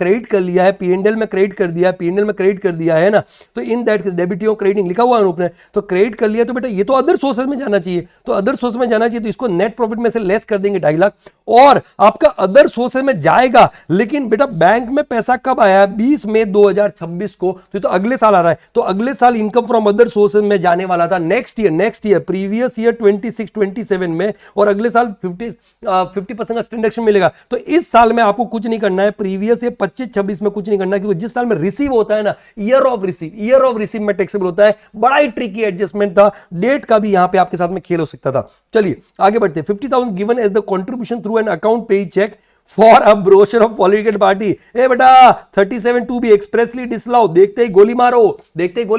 पीएनएल में क्रेडिट कर दिया है, पीएनएल में क्रेडिट कर दिया है ना, तो in that case debiting crediting लिखा हुआ है ऊपर, तो क्रेडिट कर लिया तो बेटा ये तो अदर सोर्सेज में जाना चाहिए, तो अदर सोर्स में जाना चाहिए, तो इसको नेट प्रॉफिट में से लेस कर देंगे 2.5 लाख और आपका अदर सोर्सेज में जाएगा। लेकिन बेटा बैंक में पैसा कब आया, 20 मई 2026 को, तो अगले साल आ रहा है। तो अगले साल इनकम फ्रॉम अदर सोर्सेज में जाने वाला था नेक्स्ट ईयर प्रीवियस ईयर 26-27 में, और अगले साल 50% का डिडक्शन मिलेगा। तो इस साल में आपको कुछ नहीं करना है, प्रीवियस ईयर 25-26 में कुछ नहीं करना है, क्योंकि जिस साल में रिसीव होता है ना, ईयर ऑफ रिसीव में टैक्सेबल होता है। बड़ा ही ट्रिकी एडजस्टमेंट था, डेट का भी यहां पे आपके साथ में खेल हो सकता था। चलिए आगे बढ़ते हैं। 50,000 given as the contribution through an account paid cheque for a brochure of political party. ए बेटा 37(2) भी एक्सप्रेसली डिसअलाउ, देखते ही गोली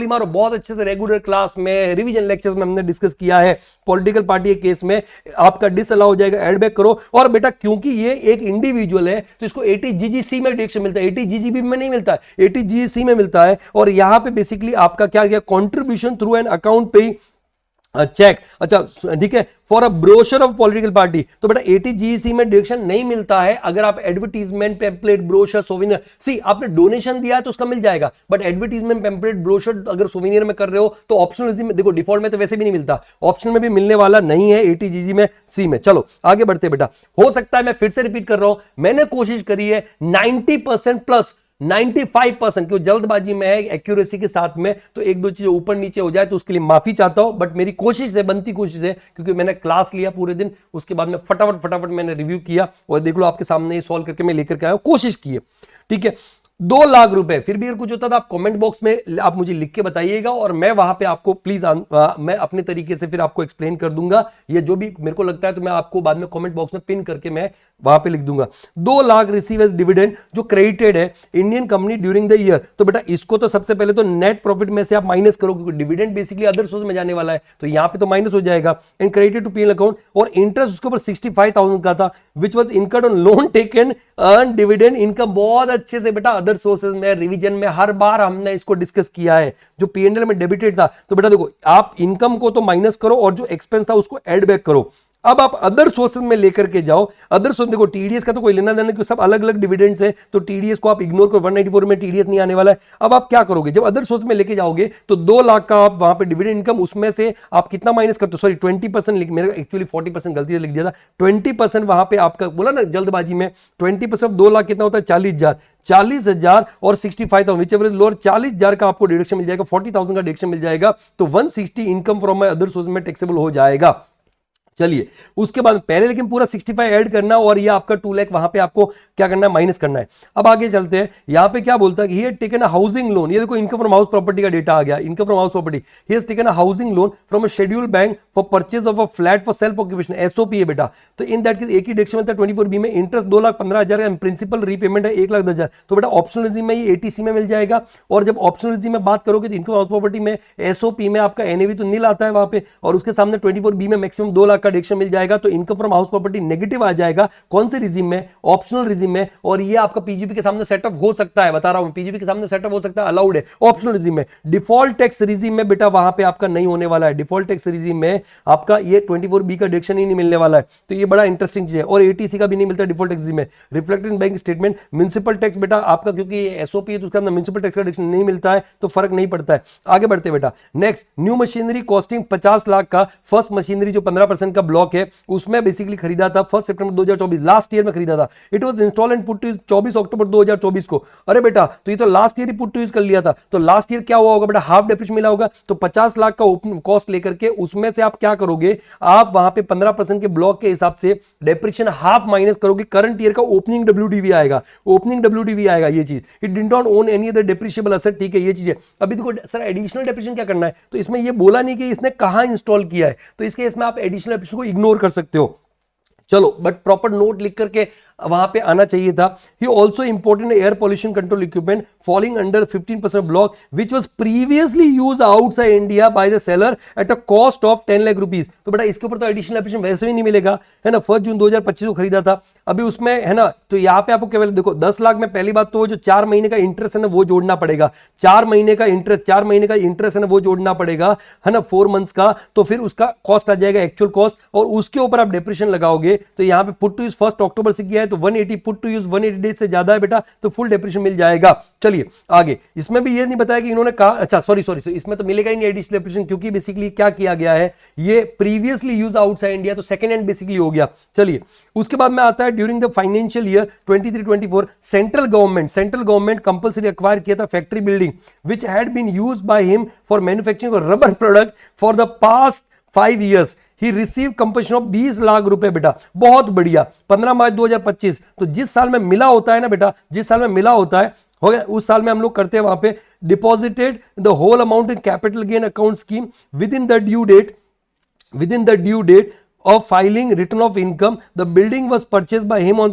मारो। बहुत अच्छे से रेगुलर क्लास में रिवीजन लेक्चर्स में हमने डिस्कस किया है, पॉलिटिकल पार्टी के केस में आपका डिसअलाउ हो जाएगा, एड बैक करो। और बेटा क्योंकि ये एक इंडिविजुअल है तो इसको 80GGC में डिडक्शन मिलता है, 80GGB में नहीं मिलता है, 80GGC में मिलता है। और यहां पे बेसिकली आपका क्या गया, कॉन्ट्रीब्यूशन थ्रू एन अकाउंट पे चेक, अच्छा ठीक है, for a brochure of political party. तो बेटा 80GEC में डिडक्शन नहीं मिलता है अगर आप एडवर्टीजमेंट, पेम्पलेट, ब्रोशर, सोविनियर, सी आपने डोनेशन दिया है तो उसका मिल जाएगा, बट एडवर्टीजमेंट, पेम्पलेट, ब्रोशर अगर सोविनियर में कर रहे हो तो ऑप्शनल में, देखो डिफॉल्ट में तो वैसे भी नहीं मिलता, ऑप्शनल में भी मिलने वाला नहीं है 80GG में, सी में। चलो आगे बढ़ते बेटा। हो सकता है मैं फिर से रिपीट कर रहा हूं, मैंने कोशिश करी है 90% प्लस 95%, क्यों जल्दबाजी में है, एक्यूरेसी के साथ में तो एक दो चीजें ऊपर नीचे हो जाए तो उसके लिए माफी चाहता हूं, बट मेरी कोशिश है, बनती कोशिश है, क्योंकि मैंने क्लास लिया पूरे दिन, उसके बाद में फटाफट मैंने रिव्यू किया और देख लो आपके सामने ये सॉल्व करके मैं लेकर के आया, कोशिश की है, ठीक है। 2 लाख रुपए, फिर भी अगर कुछ होता था आप कमेंट बॉक्स में आप मुझे लिख के बताइएगा और मैं वहां पे आपको प्लीज मैं अपने तरीके से फिर आपको एक्सप्लेन कर दूंगा, ये जो भी मेरे को लगता है तो मैं आपको बाद में कमेंट बॉक्स में पिन करके मैं वहां पे लिख दूंगा। 2 लाख रिसीव एज डिविडेंड जो क्रेडिटेड है Indian company during the year. तो बेटा इसको तो सबसे पहले तो नेट प्रॉफिट में से आप माइनस करो, क्योंकि डिविडेंड बेसिकली अदर सोर्स में जाने वाला है, तो यहां पे तो माइनस हो जाएगा। And credited to PNL account, और इंटरेस्ट उसके ऊपर 65,000 का था, which was incurred on loan taken earn dividend income. बहुत अच्छे से बेटा अदर सोर्सेज में, रिवीजन में हर बार हमने इसको डिस्कस किया है, जो पीएनएल में डेबिटेड था। तो बेटा देखो आप इनकम को तो माइनस करो और जो एक्सपेंस था उसको ऐड बैक करो। अब आप अदर सोर्सेज में लेकर के जाओ, अदर सोर्स देखो टीडीएस का तो कोई लेना देना, सब अलग अलग डिविडेंड्स है, तो टीडीएस को आप इग्नोर करो, 194 में टीडीएस नहीं आने वाला है। अब आप क्या करोगे, जब अदर सोर्स में लेके जाओगे तो 2 लाख का आप वहां पे डिविडेंड इनकम, उसमें से आप कितना माइनस करते हो, सॉरी 20%, मेरे एक्चुअली 40% गलती से लिख दिया था, 20% वहां पे आपका बोला ना जल्दबाजी में, 20% 2 लाख कितना होता है, 40,000, 40,000 और 65,000 विच एवर इज लोअर, 40,000 का आपको डिडक्शन मिल जाएगा, 40,000 का डिडक्शन मिल जाएगा, तो 160 income from my other source में टैक्सेबल हो जाएगा। चलिए उसके बाद पहले लेकिन पूरा 65 ऐड करना और ये आपका 2 लाख वहां पे आपको क्या करना है, माइनस करना है। अब आगे चलते हैं, यहां पे क्या बोलता है कि ही टेकन अ हाउसिंग लोन, ये देखो इनकम फ्रॉम हाउस प्रॉपर्टी का डेटा आ गया, income from house property, he has taken a housing loan from a schedule bank for purchase of a flat for self occupation, SOP है बेटा। तो in that case एक ही deduction मिलता है 24B में, interest 2,15,000 का, प्रिंसिपल रीपेमेंट है 1,10,000, तो बेटा ऑप्शनल रिजीम में ये एटीसी में मिल जाएगा। और जब ऑप्शनल रिजीम में बात करोगे तो इनकम हाउस प्रॉपर्टी में एसओपी में आपका एनएवी तो नील आता है वहां पे, और उसके सामने 24B में मैक्सिमम 2 लाख का डिडक्शन मिल जाएगा, तो income from house property negative आ जाएगा, कौन से रिजीम में, ऑप्शनल रिजीम में, और ये आपका पीजीपी के सामने सेटअप हो सकता है, बता रहा हूं पीजीपी के सामने सेटअप हो सकता है, अलाउड है ऑप्शनल रिजीम में। डिफॉल्ट टैक्स रिजीम में बेटा वहां पे आपका नहीं होने वाला है, डिफॉल्ट टैक्स रिजीम में आपका ये 24B का डिडक्शन ही नहीं मिलने वाला है, तो ये बड़ा इंटरेस्टिंग चीज है। और एटीसी का भी नहीं मिलता डिफॉल्ट टैक्स रिजीम में। Reflected in bank statement, municipal tax बेटा आपका क्योंकि एसओपी है तो उसके अंदर म्युनिसिपल टैक्स का डिडक्शन नहीं मिलता है, तो फर्क नहीं पड़ता है। आगे बढ़ते बेटा, next new machinery costing 50 lakh का, फर्स्ट मशीनरी जो 15% का ब्लॉक है उसमें बेसिकली खरीदा था 1 सितंबर 2024, लास्ट ईयर में खरीदा था। It was install and put to use 24 October 2024 को। अरे बेटा तो ये तो लास्ट ईयर ही पुट टू यूज कर लिया था, तो लास्ट ईयर क्या हुआ होगा बेटा, हाफ डेप्रिसिएशन मिला होगा, तो 50 लाख का ओपन कॉस्ट लेकर के उसमें से आप क्या करोगे, आप वहां पे 15% के ब्लॉक के हिसाब से डेप्रिसिएशन हाफ माइनस करोगे, करंट ईयर का ओपनिंग डब्ल्यूडीवी आएगा, ओपनिंग डब्ल्यूडीवी आएगा ये चीज। It did not own any other depreciable asset, ठीक है ये चीज है। अभी देखो सर एडिशनल डेप्रिसिएशन क्या करना है, तो इसमें ये बोला नहीं कि इसने कहां इंस्टॉल किया है, तो इसके इसमें आप एडिशनल डेप्रिसिएशन को इग्नोर कर सकते हो, चलो बट प्रॉपर नोट लिख करके वहां पे आना चाहिए था। He also important air pollution control equipment falling under 15% block which was previously use outside India by the seller at a cost of 10 lakh rupees. तो बेटा इसके ऊपर तो एडिशनल एप्लीकेशन वैसे भी नहीं मिलेगा, है ना, 1 जून 2025 को खरीदा था, अभी उसमें है ना, तो यहाँ पे आपको केवल देखो 10 लाख में पहली बात तो वो जो 4 महीने का इंटरेस्ट है ना वो जोड़ना पड़ेगा, 4 महीने का इंटरेस्ट है ना वो जोड़ना पड़ेगा, है ना 4 मंथ्स का, तो फिर उसका कॉस्ट आ जाएगा एक्चुअल कॉस्ट, और उसके ऊपर आप डेप्रिसिएशन लगाओगे, तो यहाँ पे पुट टू यूज 1 अक्टूबर से किया है तो 180, पुट टू यूज 180 डेज से ज्यादा है बेटा, तो फुल डेप्रिसिएशन मिल जाएगा। चलिए आगे, इसमें भी ये नहीं बताया कि इन्होंने कहा, अच्छा सॉरी इसमें तो मिलेगा ही नहीं एडिशनल डेप्रिसिएशन, क्योंकि बेसिकली क्या किया गया है, ये प्रीवियसली यूज आउटसाइड इंडिया, तो सेकंड हैंड बेसिकली हो गया। चलिए उसके बाद में आता है during the financial year 23-24 central government compulsory acquire किया था factory building which had been used by him for manufacturing of rubber product for the past 5 years। He receive compensation of 20 lakh रुपए बेटा, बहुत बढ़िया, 15 मार्च 2025। तो जिस साल में मिला होता है ना बेटा, जिस साल में मिला होता है हो गया, उस साल में हम लोग करते हैं वहां पे deposited the whole amount in capital gain account scheme within the due date of filing return of income, the building was purchased by him on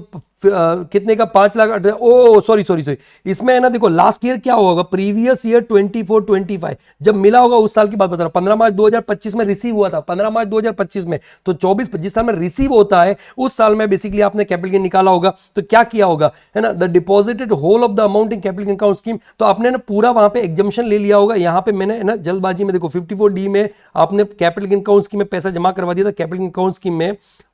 कितने का 5 लाख, ओ सॉरी इसमें है ना, देखो लास्ट ईयर क्या होगा, प्रीवियस ईयर 24-25 जब मिला होगा उस साल की बात बता रहा हूं, 15 मार्च 2025 में रिसीव हुआ था, 15 मार्च 2025 में, तो 24 जिस साल में रिसीव होता है उस साल में बेसिकली आपने कैपिटल गेन निकाला होगा, तो क्या किया होगा, है ना, the deposited whole of the amount in capital gain account scheme, तो आपने ना पूरा वहां पे एग्जम्पशन ले लिया होगा। यहाँ पे मैंने ना जल्दबाजी में देखो 54D में आपने कैपिटल गेन अकाउंट स्कीम में पैसा जमा करवा दिया था, कैपिटल गेन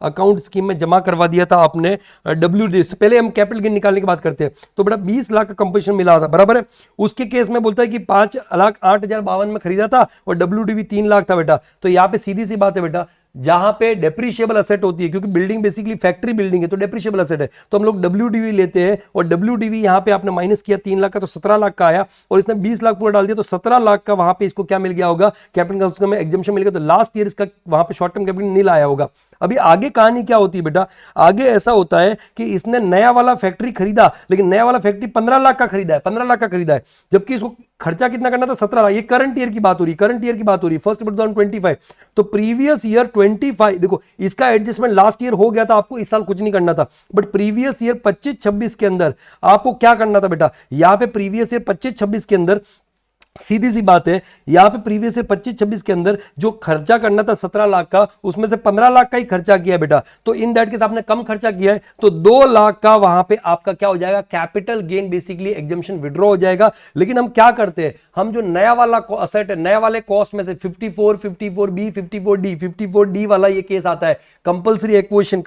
अकाउंट स्कीम में जमा करवा दिया था आपने डब्ल्यू, पहले हम कैपिटल गेन निकालने की बात करते हैं, तो बेटा 20 लाख का कंपनसेशन मिला था, बराबर है। उसके केस में बोलता है कि 5,08,052 में खरीदा था और डब्ल्यूडीवी 3 लाख था बेटा, तो यहां पे सीधी सी बात है बेटा, जहां पे डेप्रिशिएबल असेट होती है, क्योंकि बिल्डिंग बेसिकली फैक्ट्री बिल्डिंग है तो डेप्रिशिएबल असेट है, तो हम लोग डब्ल्यूडीवी लेते हैं, और डब्ल्यूडीवी यहां पे आपने माइनस किया 3 लाख का तो 17 लाख का आया, और इसने 20 लाख पूरा डाल दिया तो 17 लाख का वहां पे इसको क्या मिल गया होगा, कैपिटल में एग्जम्पशन मिल गया, तो लास्ट ईयर इसका वहां पे शॉर्ट टर्म कैपिटल नील आया होगा। अभी आगे कहानी क्या होती है बेटा, आगे ऐसा होता है कि इसने नया वाला फैक्ट्री खरीदा, लेकिन नया वाला फैक्ट्री 15 लाख का खरीदा है, जबकि इसको खर्चा कितना करना था, 17 लाख। ये करंट ईयर की बात हो रही है, 1 सितंबर 2025, तो प्रीवियस ईयर 25, देखो इसका एडजस्टमेंट लास्ट ईयर हो गया था, आपको इस साल कुछ नहीं करना था, बट प्रीवियस ईयर 25-26 के अंदर आपको क्या करना था बेटा, यहां पे प्रीवियस ईयर 25-26 के अंदर सीधी सी बात है, यहां पे प्रीवियस ईयर 25-26 के अंदर जो खर्चा करना था 17 लाख का, उसमें से 15 लाख का ही खर्चा किया बेटा। तो इन दैट केस आपने कम खर्चा किया है, तो 2 लाख का वहां पे आपका क्या हो जाएगा, capital gain basically exemption withdraw हो जाएगा। लेकिन हम क्या करते हैं, हम जो नया वाला असेट है, नया वाले कॉस्ट में से 54, 54B, 54D, 54D वाला ये केस आता है, कंपल्सरी एक्विजिशन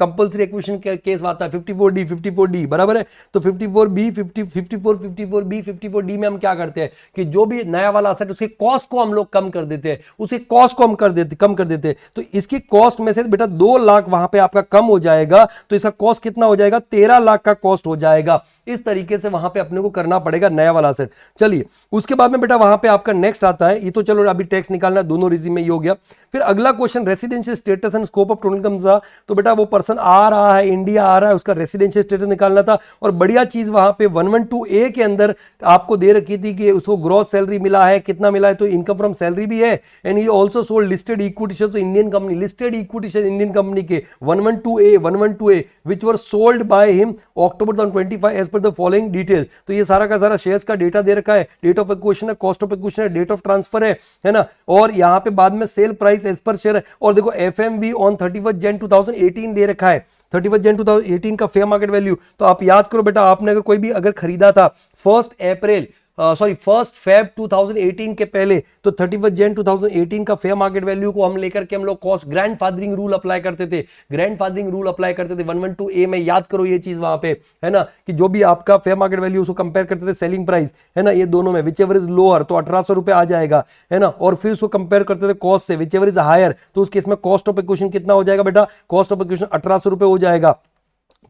केस आता है 54D बराबर है। तो 54B, 54B, 54D में हम क्या करते हैं कि जो भी नया वाला असेट उसके कॉस्ट को हम लोग कम कर देते हैं, उसी कॉस्ट को हम कम कर देते हैं। तो इसकी कॉस्ट में से बेटा 2 लाख वहां पे आपका कम हो जाएगा, तो इसका कॉस्ट कितना हो जाएगा, 13 लाख का कॉस्ट हो जाएगा। इस तरीके से वहां पे अपने को करना पड़ेगा नया वाला असेट। चलिए उसके बाद में बेटा वहां पे आपका नेक्स्ट आता है, ये तो चलो अभी टैक्स निकालना है, दोनों रीजन में ये हो गया। फिर अगला question residential status and scope of total income था। तो बेटा वो पर्सन आ रहा है, इंडिया आ रहा है, उसका रेसिडेंशियल स्टेटस निकालना था। और बढ़िया चीज वहां पे 112A के अंदर आपको दे रखी थी कि उसको ग्रॉस सैलरी मिला है, कितना मिला है, तो इनकम फ्रॉम सैलरी भी है। And he also sold listed equity shares Indian company, listed equity share Indian company के 112A which were sold by him October 2025 as per the following detail. तो ये सारा का सारा शेयर्स का डेटा दे रखा है, डेट ऑफ एक्विजिशन है, कॉस्ट ऑफ एक्विजिशन है, डेट ऑफ ट्रांसफर है ना। और यहां पे बाद में sale price as per share है। और देखो एफएमवी ऑन 31 जन 2018 दे रखा है, 31 जन 2018 का फेयर मार्केट वैल्यू। तो आप याद करो बेटा, आपने अगर कोई भी अगर खरीदा था 1 फेब 2018 के पहले, तो 31 जन 2018 का फेयर मार्केट वैल्यू को हम लेकर के हम लोग कॉस्ट ग्रैंडफादरिंग रूल अप्लाई करते थे, 112A में। याद करो ये चीज वहां पे, है ना, कि जो भी आपका फेयर मार्केट वैल्यू उसको कंपेयर करते थे सेलिंग प्राइस, है ना, ये दोनों में विच एवर इज लोअर तो 1800 रुपए आ जाएगा, है ना। और फिर उसको कंपेयर करते थे कॉस्ट से, विच एवर इज हायर, तो उस केस में कॉस्ट ऑफ एक्विजिशन कितना हो जाएगा बेटा, कॉस्ट ऑफ एक्विजिशन 1800 रुपए हो जाएगा।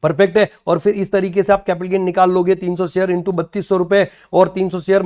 परफेक्ट है। और फिर इस तरीके से आप कैपिटल गेन निकाल लोगे, 300 शेयर इंटू 3200 रुपए और 300 शेयर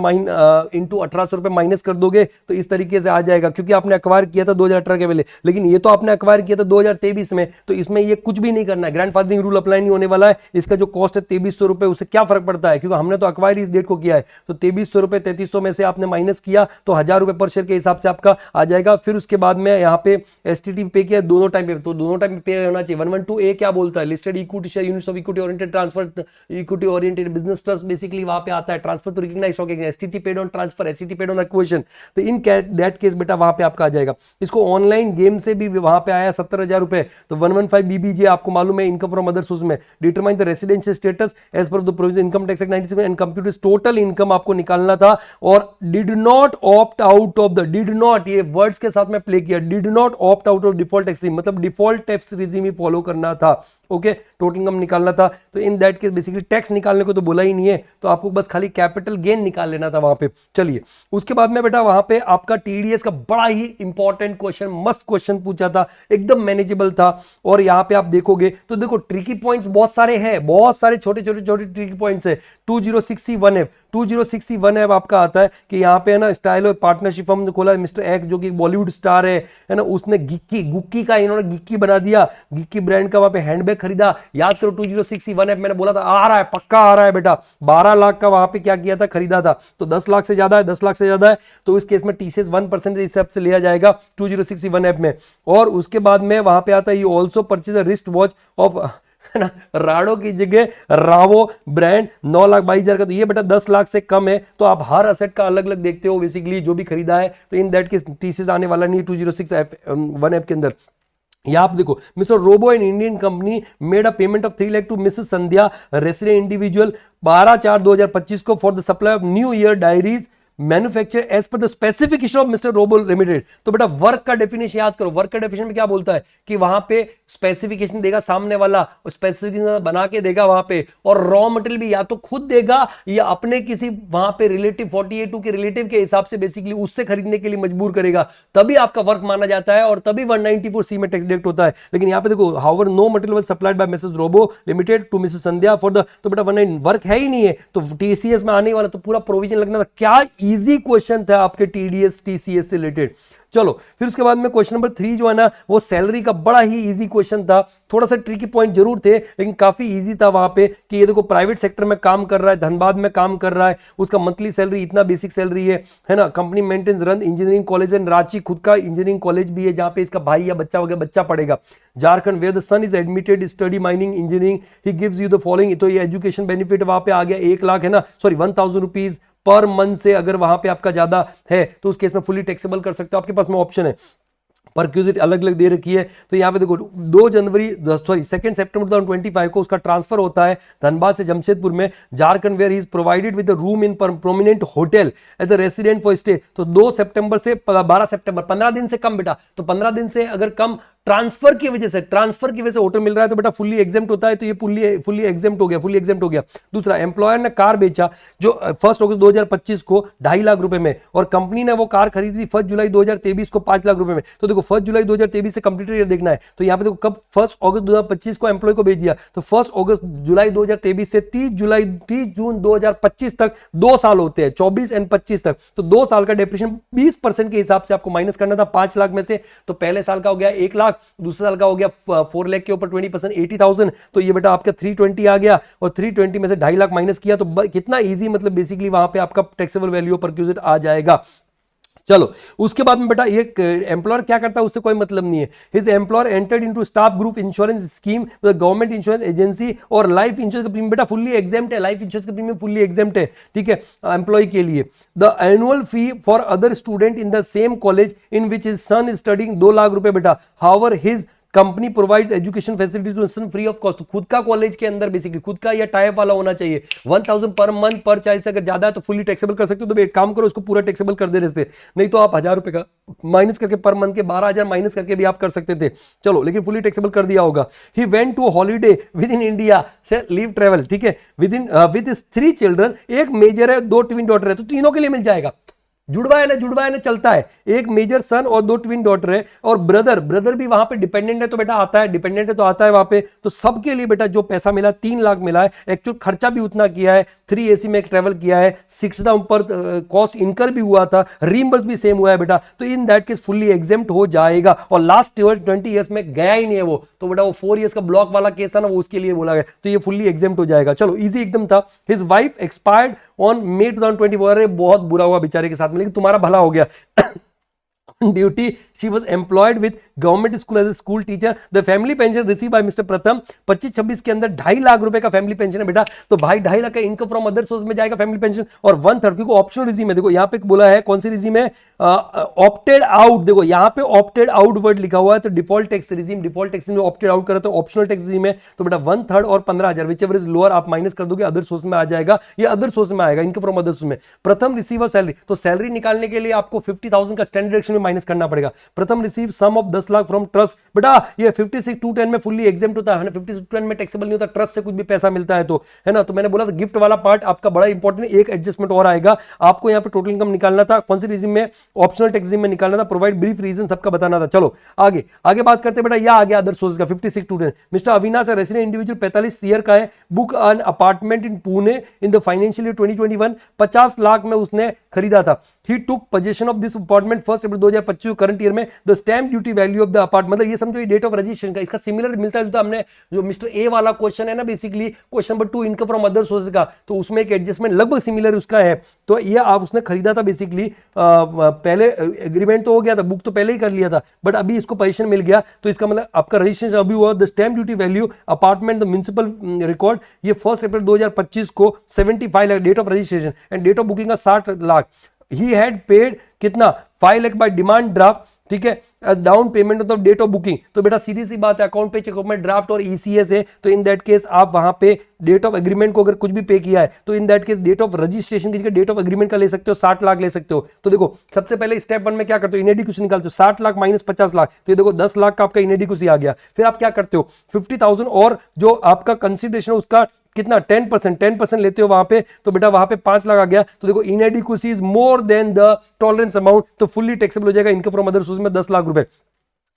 इंटू 1800 रुपए माइनस कर दोगे, तो इस तरीके से आ जाएगा। क्योंकि आपने अक्वायर किया था 2018 के पहले, लेकिन ये तो आपने अक्वायर किया था 2023 में, तो इसमें ये कुछ भी नहीं करना है, ग्रैंडफादरिंग रूल अप्लाई नहीं होने वाला है। इसका जो कॉस्ट है 2300 रुपए, उससे क्या फर्क पड़ता है, क्योंकि हमने तो अक्वायर इस डेट को किया है। तो 2300 रुपए 3300 में से आपने माइनस किया तो 1000 रुपए पर शेयर के हिसाब से आपका आ जाएगा। फिर उसके बाद में यहाँ पे एसटीटी पे किया दोनों टाइम पे, तो दोनों टाइम पे होना चाहिए। 112A क्या बोलता है, listed equity share units of equity oriented transfer, equity oriented business trust basically वहां पे आता है। Transfer to recognised stock exchange, STT paid on transfer, STT paid on acquisition. तो इन दैट केस बेटा वहां पे आपका आ जाएगा। इसको ऑनलाइन गेम से भी वहां पे आया 70,000 रुपए, तो 115 BBJ आपको मालूम है, इनकम फ्रॉम अदर सोर्स में। Determine the residential status as per the provision income tax act 97 and compute total income आपको निकालना था। और did not opt out of the, did not, ये वर्ड्स के साथ में प्ले किया, did not opt out of default tax, मतलब डिफॉल्ट टैक्स रिजीम ही फॉलो करना था। ओके, टोटल इनकम निकालना था। तो in that case basically tax निकालने को तो बोला ही नहीं है, तो आपको बस खाली कैपिटल गेन निकाल लेना था वहां पे। चलिए उसके बाद में बेटा वहां पे आपका टीडीएस का बड़ा ही इंपॉर्टेंट क्वेश्चन, मस्त क्वेश्चन पूछा था, एकदम मैनेजेबल था। और यहां पे आप देखोगे तो देखो ट्रिकी पॉइंट्स बहुत सारे हैं, बहुत सारे छोटे छोटे ट्रिकी पॉइंट्स है। 2061F आपका आता है कि यहाँ पे है ना, स्टाइल पार्टनरशिप फर्म खोला मिस्टर एक्स जो कि बॉलीवुड स्टार है ना, उसने गुक्की का इन्होंने गिक्की बना दिया, गिक्की ब्रांड का वहां पे हैंडबैग खरीदा। याद करो 2061F मैंने बोला था आ रहा है, पक्का आ रहा है बेटा। 12 लाख का वहां पे क्या किया था, खरीदा था। तो 10 लाख से ज्यादा है, 10 लाख से ज्यादा है, तो इस केस में टीसीएस 1% इस हिसाब से लिया जाएगा 2061F में। और उसके बाद में वहां पे आता है you also purchase a wrist watch of, है ना, राडो की जगह रावो ब्रांड 9,22,000 का। तो ये बेटा 10 लाख से कम है। तो आप हर असेट का अलग अलग देखते हो बेसिकली जो भी खरीदा है, तो इन दैट केस टीसीएस आने वाला नहीं 2061F के अंदर। या आप देखो Mr Robo and Indian company made a payment of 3 lakh to Mrs Sandhya resident individual 12/4/2025 को for the supply of new year diaries manufacture as per the specification of Mr Robo limited. तो बेटा वर्क का definition याद करो, work का definition में क्या बोलता है कि वहां पे स्पेसिफिकेशन देगा सामने वाला, स्पेसिफिकेशन बना के देगा वहां पे, और रॉ मटेरियल भी या तो खुद देगा या अपने किसी वहां पे रिलेटिव 48 के रिलेटिव के हिसाब से बेसिकली उससे खरीदने के लिए मजबूर करेगा, तभी आपका वर्क माना जाता है और तभी 194C में टैक्स डिडक्ट होता है। लेकिन यहां पे देखो however no material was supplied by Mrs Robo limited to Mrs Sandhya for the, तो बेटा 19 वर्क है ही नहीं है, तो टीसीएस में आने वाला तो पूरा प्रोविजन लगना था। क्या इजी क्वेश्चन था आपके टीडीएस टीसीएस से रिलेटेड। चलो फिर उसके बाद में क्वेश्चन नंबर 3 जो है ना, वो सैलरी का बड़ा ही इजी क्वेश्चन था। थोड़ा सा ट्रिकी पॉइंट जरूर थे लेकिन काफी इजी था वहां पे कि ये देखो प्राइवेट सेक्टर में काम कर रहा है, धनबाद में काम कर रहा है, उसका मंथली सैलरी इतना बेसिक सैलरी है ना। Company maintains run engineering college in Ranchi, खुद का इंजीनियरिंग कॉलेज भी है जहां पे इसका भाई या बच्चा वगैरह बच्चा पढ़ेगा। Jharkhand where the son is admitted study mining engineering, he gives you the following. तो ये एजुकेशन बेनिफिट वहां पे आ गया 1 लाख, है ना, सॉरी 1,000 रुपीज पर मंथ से अगर वहां पे आपका ज्यादा है तो उस केस में फुली टैक्सेबल कर सकते हो, आपके पास में ऑप्शन है। परक्यूजिट अलग अलग दे रखी है, तो यहाँ पे देखो 2 सितंबर 2025 को उसका ट्रांसफर होता है धनबाद से जमशेदपुर में, Jharkhand, where he is provided with room in prominent hotel as a resident for stay. तो 2 सितंबर से 12 सितंबर, 15 दिन से कम बेटा, तो 15 दिन से अगर कम ट्रांसफर की वजह से होटल मिल रहा है तो बेटा फुल्ली एग्जेम्प्ट होता है, तो ये फुल्ली एग्जेम्प्ट हो गया। दूसरा, एम्प्लॉयर ने कार बेचा जो 1 अगस्त 2025 को 2.5 लाख रुपए में, और कंपनी ने वो कार खरीदी 1 जुलाई 2023 को 5 लाख रुपए में। तो देखो 1 जुलाई 2023 से कंप्लीटेड ईयर देखना है, तो यहाँ पे देखो कब 1 अगस्त 2025 को एम्प्लॉय को बेच दिया, तो 1 अगस्त जुलाई 2023 से 30 जून 2025 तक 2 साल होते हैं, 24 एंड 25 तक। तो 2 साल का डेप्रिसिएशन 20% के हिसाब से आपको माइनस करना था 5 लाख में से। तो पहले साल का हो गया 1 लाख, दूसरे साल का हो गया 4 लाख के ऊपर 20% 80,000, तो ये बेटा आपका 320 आ गया, और 320 में से 2.5 लाख माइनस किया, तो कितना इजी, मतलब बेसिकली वहां पे आपका टैक्सेबल वैल्यू ऑफ परक्यूजिट आ जाएगा। चलो उसके बाद में बेटा ये एम्प्लॉयर क्या करता है उससे कोई मतलब नहीं है। His employer entered into staff group insurance scheme with government insurance agency, और लाइफ इंश्योरेंस का प्रीमियम बेटा फुल्ली एग्जेम्प्ट है, लाइफ इंश्योरेंस का प्रीमियम फुल्ली एग्जेम्प्ट है, ठीक है, एम्प्लॉय के लिए। The annual fee for other student in the same college in which his son is studying 2 lakh रुपए बेटा। However his company provides education facilities to son free of cost. तो खुद का कॉलेज के अंदर बेसिकली खुद का या टाइप वाला होना चाहिए। 1000 पर मंथ पर चाइल्ड से अगर ज्यादा है तो फुली टैक्सेबल कर सकते हो, तो एक काम करो उसको पूरा टैक्सेबल कर दे रहे थे, नहीं तो आप 1000 रुपए का माइनस करके पर मंथ के 12,000 माइनस करके भी आप कर सकते थे। चलो लेकिन फुली टैक्सेबल कर दिया होगा। He went to holiday with in India से लीव ट्रेवल, ठीक है, विद हिज 3 चिल्ड्रन, एक मेजर है 2 ट्विन डॉटर है, तो तीनों के लिए मिल जाएगा। जुड़वा है ना चलता है, एक मेजर सन और 2 ट्विन डॉटर है, और ब्रदर भी वहां पे डिपेंडेंट है तो बेटा आता है, डिपेंडेंट है तो आता है वहां पे। तो सबके लिए बेटा जो पैसा मिला 3 लाख मिला है, एक्चुअल खर्चा भी उतना किया है, 3 AC में ट्रेवल किया है, 6 ऊपर कॉस्ट इनकर भी हुआ था, रीइंबर्स भी सेम हुआ है बेटा, तो in that case fully exempt हो जाएगा। और लास्ट 20 ईयर्स में गया ही नहीं है वो, तो बेटा वो 4 ईयर्स का ब्लॉक वाला केस था ना, वो उसके लिए बोला गया, तो ये फुल्ली एग्जेम्प्ट हो जाएगा। चलो इजी एकदम था। His wife expired on May 2024, अरे बहुत बुरा हुआ बेचारे के साथ में, लेकिन तुम्हारा भला हो गया। Duty she was employed with government school as a school teacher. The family pension receive by Mister Pratham 25-26 के अंदर 2.5 लाख रुपए का फैमिली पेंशन है बेटा। तो भाई 2.5 लाख का इनकम फ्रॉम अदर सोर्स में जाएगा फैमिली पेंशन, और 1/3 क्योंकि ऑप्शनल रिजीम है। देखो यहाँ पे बोला है कौन सी रिजीम है, ऑप्टेड आउट। देखो यहाँ पे ऑप्टेड आउट वर्ड लिखा हुआ है, तो default tax regime, default tax में ऑप्टेड आउट करे तो ऑप्शनल टैक्स रिजीम है, तो बेटा 1/3 और 15,000 विच एवर इज लोअर आप माइनस कर दोगे, अदर सोर्स में आ जाएगा, ये अदर सोर्स में आएगा, इनकम फ्रॉम अदर सोर्स में। प्रथम रिसीवर सैलरी, तो सैलरी निकालने के लिए आपको 50,000 का स्टैंडर्ड डिडक्शन में माइनस करना पड़ेगा। Pratham receive sum of 10 lakh from trust, बेटा ये 56(2)(10) में फुल्ली एग्जेम्प्ट होता है ना, 56(2)(10) में टैक्सेबल नहीं होता, ट्रस्ट से कुछ भी पैसा मिलता है तो, है ना। तो मैंने बोला था गिफ्ट वाला पार्ट आपका बड़ा इंपॉर्टेंट है, एक एडजस्टमेंट और आएगा आपको यहाँ पे टोटल इनकम निकालना था, कौन सी रिजीम में, ऑप्शनल टैक्स रिजीम में निकालना था, प्रोवाइड ब्रीफ रीजन सबका बताना था। चलो आगे बात करते बेटा, यह आ गया अदर सोर्सेज का 56(2)(10). Mister Avinash resident individual 45 year का है, book an apartment in Pune in the financial year 2021, 50 lakh में उसने खरीदा था। He took possession of this apartment 1 April 2025 current year में। The stamp duty value of the apartment, मतलब ये समझो ये डेट ऑफ रजिस्ट्रेशन का, इसका सिमिलर मिलता जुलता हमने जो मिस्टर ए वाला क्वेश्चन है ना, basically question number 2 income from other sources का, तो उसमें एक एडजस्टमेंट लगभग सिमिलर उसका है। तो ये आप उसने खरीदा था बेसिकली, पहले एग्रीमेंट तो हो गया था, बुक तो पहले ही कर लिया था, बट अभी इसको पोजीशन मिल गया, तो इसका मतलब आपका रजिस्ट्रेशन अभी हुआ। The stamp duty value apartment the municipal record, ये 1 अप्रैल 2025 को 75 lakh date of registration, and date of booking का 60 लाख। ही हैड पेड कितना 5 लाख बाय डिमांड ड्राफ्ट, ठीक है, as down payment of the date of booking. तो बेटा सीधी सी बात है, अकाउंट पे चेक में ड्राफ्ट और ECS है, तो इन दैट केस आप वहां पे डेट ऑफ एग्रीमेंट को अगर कुछ भी पे किया है तो in that case date of registration की जगह डेट ऑफ एग्रीमेंट का ले सकते हो, 60 लाख ले सकते हो। तो देखो सबसे पहले स्टेप 1 में क्या करते हो, इनएडिक्वेसी निकालते हो, 60 लाख माइनस 50 लाख, तो ये देखो 10 लाख का आपका इनएडिक्वेसी आ गया। फिर आप क्या करते हो, 50,000 और जो आपका कंसिडरेशन उसका कितना 10% लेते हो वहां पे, तो बेटा वहां पे 5 लाख आ गया। तो देखो inadequacy is more than the tolerance amount, तो फुल्ली टैक्सेबल हो जाएगा इनकम फ्रॉम अदर सोर्स में 10 लाख रुपए।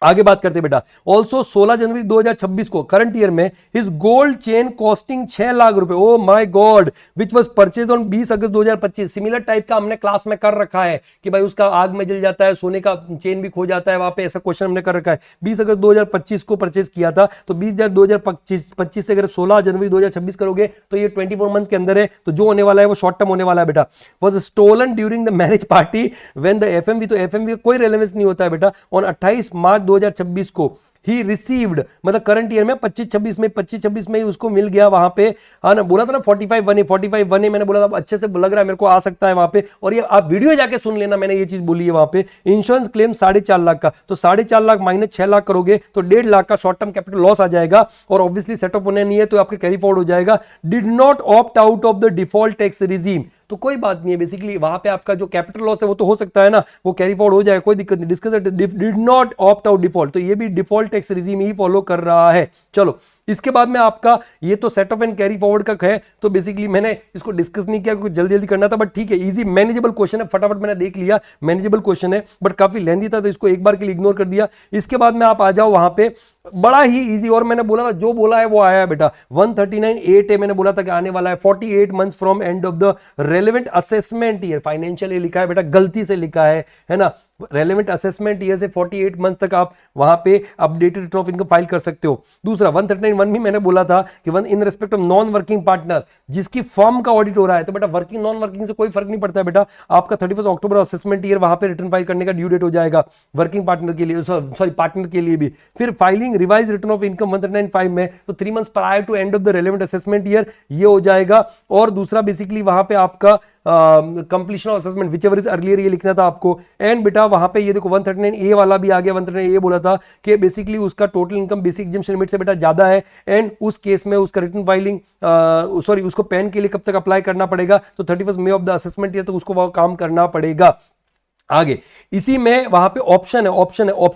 आगे बात करते बेटा, ऑल्सो 16 जनवरी 2026 को करंट ईयर में his gold chain costing 6 lakh रुपए, oh my God, which was purchase on 20 August 2025। Similar type का हमने क्लास में कर रखा है कि भाई उसका आग में जल जाता है, सोने का चेन भी खो जाता है वहां पे, ऐसा क्वेश्चन हमने कर रखा है। 20 अगस्त 2025 को परचेज किया था, तो 2025 से अगर 16 जनवरी 2026 करोगे तो ये 24 मंथ्स के अंदर है, तो जो होने वाला है वो शॉर्ट टर्म होने वाला है बेटा। Was stolen during the marriage party when the FMV, तो FMV कोई रेलेवेंस नहीं होता है बेटा। ऑन 28 मार्च 2026 को ही रिसीव्ड, मतलब करंट ईयर में 25-26 में ही उसको मिल गया वहां पे, हाँ ना, बोला था ना 45-1A मैंने बोला था, अच्छे से लग रहा है मेरे को आ सकता है वहां पे। और ये आप वीडियो जाके सुन लेना, मैंने ये चीज बोली है वहां पे। इंश्योरेंस क्लेम 4.5 लाख का, तो 4.5 लाख माइनस 6 लाख करोगे तो 1.5 लाख का शॉर्ट टर्म कैपिटल लॉस आ जाएगा, और ऑब्वियसली सेट ऑफ होने नहीं है तो आपके कैरी फॉरवर्ड हो जाएगा। Did not opt out of the default tax regime, तो कोई बात नहीं है, बेसिकली वहां पे आपका जो कैपिटल लॉस है वो तो हो सकता है ना, वो कैरी फॉरवर्ड हो जाएगा, कोई दिक्कत नहीं। Discuss did not opt out default, तो ये भी डिफॉल्ट टैक्स रिजीम ही फॉलो कर रहा है। चलो इसके बाद में आपका ये तो set of and carry forward का है, तो बेसिकली मैंने इसको डिस्कस नहीं किया क्योंकि जल्दी जल्दी करना था, बट ठीक है, इजी मैनेजेबल क्वेश्चन है, फटाफट मैंने देख लिया, मैनेजेबल क्वेश्चन है, बट काफी लेंथी था तो इसको एक बार के लिए इग्नोर कर दिया। इसके बाद में आप आ जाओ वहां पे, बड़ा ही इजी, और मैंने बोला था जो बोला है वो आया है बेटा। 139(8) मैंने बोला था कि आने वाला है, 48 months from and of the relevant assessment year, financial year लिखा है बेटा, गलती से लिखा है ना, रेलेवेंट असेसमेंट ईयर से 48 मंथ तक आप वहां पे updated return of income file कर सकते हो। दूसरा 139(1) भी मैंने बोला था कि इन respect of non working partner, जिसकी फर्म का ऑडिट हो रहा है, तो बेटा वर्किंग नॉन वर्किंग से कोई फर्क नहीं पड़ता है बेटा, आपका 31 अक्टूबर असेसमेंट ईयर वहां पे रिटर्न फाइल करने का ड्यू डेट हो जाएगा वर्किंग पार्टनर के लिए, सॉरी पार्टनर के लिए भी। फिर filing revise return of income 139(5) में, तो 3 months prior to end of the relevant assessment year ये हो जाएगा। और दूसरा बेसिकली वहां पे आपका completion of assessment whichever is earlier, ये लिखना था आपको। एंड बेटा वहां पे ये देखो 139(A) वाला भी आ गया, 139(A) बोला था कि बेसिकली उसका total income basic exemption limit से बेटा ज्यादा है, एंड उस केस में उसका रिटर्न फाइलिंग सॉरी उसको पैन के लिए कब तक अप्लाई करना पड़ेगा, तो 31 मई ऑफ द असेसमेंट ईयर तक उसको वो काम करना पड़ेगा। आगे इसी में वहां पे ऑप्शन है,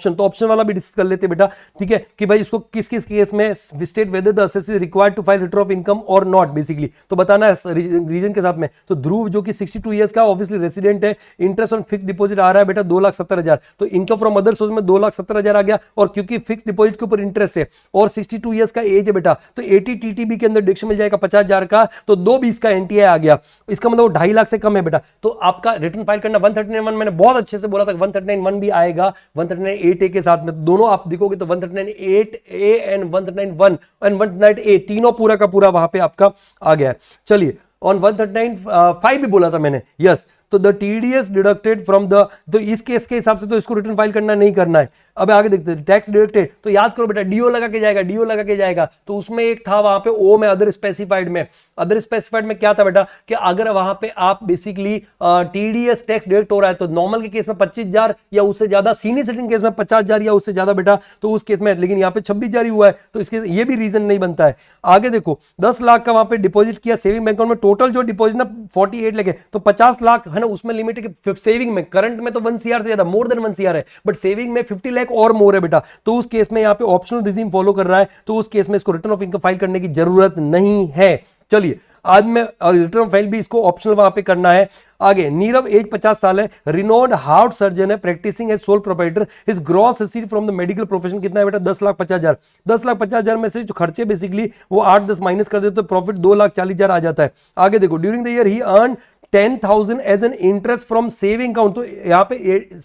तो ऑप्शन वाला भी डिस्कस कर लेते बेटा, ठीक है, कि भाई इसको किस किस केस में state whether the assessor is required to file return of income और नॉट, बेसिकली तो बताना है रीजन के साथ में। तो ध्रुव जो कि 62 इयर्स का ऑब्वियसली रेसिडेंट है, इंटरेस्ट ऑन फिक्स डिपॉजिट आ रहा है बेटा 2,70,000, तो इनकम फ्रॉम अदर सोर्स में 2,70,000 आ गया, और क्योंकि फिक्स डिपॉजिट के ऊपर इंटरेस्ट है और 62 इयर्स का एज है बेटा, तो 80 टीटीबी के अंदर डिडक्शन मिल जाएगा 50,000 का, तो 220 का एनटीआई आ गया, इसका मतलब 2.5 लाख से कम है बेटा, तो आपका रिटर्न फाइल करना 139(1) मैंने बहुत अच्छे से बोला था, 139(1) भी आएगा 139(8) के साथ में, दोनों आप देखोगे तो 139(8) एंड 139(1) एंड 139(A) तीनों पूरा का पूरा वहां पे आपका आ गया है। चलिए ऑन 139(5) भी बोला था मैंने, यस, तो the TDS deducted from the, तो इस केस के हिसाब से तो इसको रिटर्न फाइल करना नहीं करना है। अब आगे देखते हैं टैक्स डिडक्टेड, तो याद करो बेटा डीओ लगा के जाएगा, तो उसमें एक था वहां पे ओ में अदर स्पेसिफाइड में क्या था बेटा कि अगर वहां पे आप बेसिकली टीडीएस टैक्स डिडक्ट हो रहा है तो नॉर्मल के केस में 25,000 या उससे ज्यादा, सीनियर सिटीजन केस में 50,000 या उससे ज्यादा बेटा, तो उस केस में, लेकिन यहाँ पे 26,000 ही हुआ है, तो इसके ये भी रीजन नहीं बनता है। आगे देखो 10 लाख का वहां पे डिपॉजिट किया सेविंग बैंक अकाउंट में, टोटल जो डिपॉजिट ना 48 लगे, तो 50 लाख है ना, उसमें लिमिट है कि सेविंग में, करंट में तो 1 CR से ज्यादा, मोर देन 1 CR है, बट सेविंग में 50 लाख और मोर है बेटा, तो उस केस में यहाँ पे ऑप्शनल रिजीम फॉलो कर रहा है, तो उस केस में इसको रिटर्न ऑफ इनकम फाइल करने की जरूरत नहीं है। चलिए आज में रिटर्न ऑफ फाइल भी इसको ऑप्शनल वहां पे करना है। आगे नीरव एज 50 साल है, रिनोड हार्ट सर्जन है, practising as sole proprietor, his gross receipt from the medical profession कितना है बेटा 10,50,000, 10,50,000 में से जो खर्चे बेसिकली वो 8-10 माइनस कर देते तो प्रॉफिट 2,40,000 आ जाता है। आगे देखो during the year he earn 10,000 as an interest from saving account, तो यहाँ पे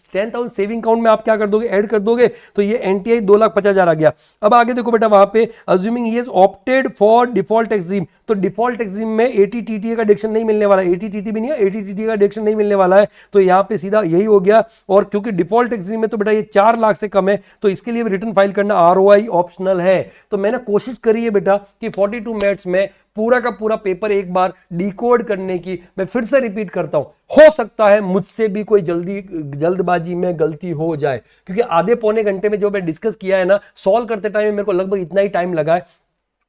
10,000 सेविंग अकाउंट में आप क्या कर दोगे, ऐड कर दोगे, तो ये एनटीआई 2,50,000 आ गया। अब आगे देखो बेटा वहां पे assuming he has opted for default tax regime, तो डिफॉल्ट टैक्स रिजीम में 80 टीटीए का डिडक्शन नहीं मिलने वाला, 80 टीटी भी नहीं है, 80 टीटी का डिडक्शन नहीं मिलने वाला है, तो यहाँ पे सीधा यही हो गया। और क्योंकि डिफॉल्ट टैक्स रिजीम में तो बेटा ये 4 लाख से कम है, तो इसके लिए भी रिटर्न फाइल करना आरओआई ऑप्शनल है। तो मैंने कोशिश करी है बेटा कि 42 मिनट्स में पूरा का पूरा पेपर एक बार डिकोड करने की। मैं फिर से रिपीट करता हूं, हो सकता है मुझसे भी कोई जल्दबाजी में गलती हो जाए, क्योंकि आधे पौने घंटे में जो मैं डिस्कस किया है ना, सॉल्व करते टाइम मेरे को लगभग इतना ही टाइम लगा है।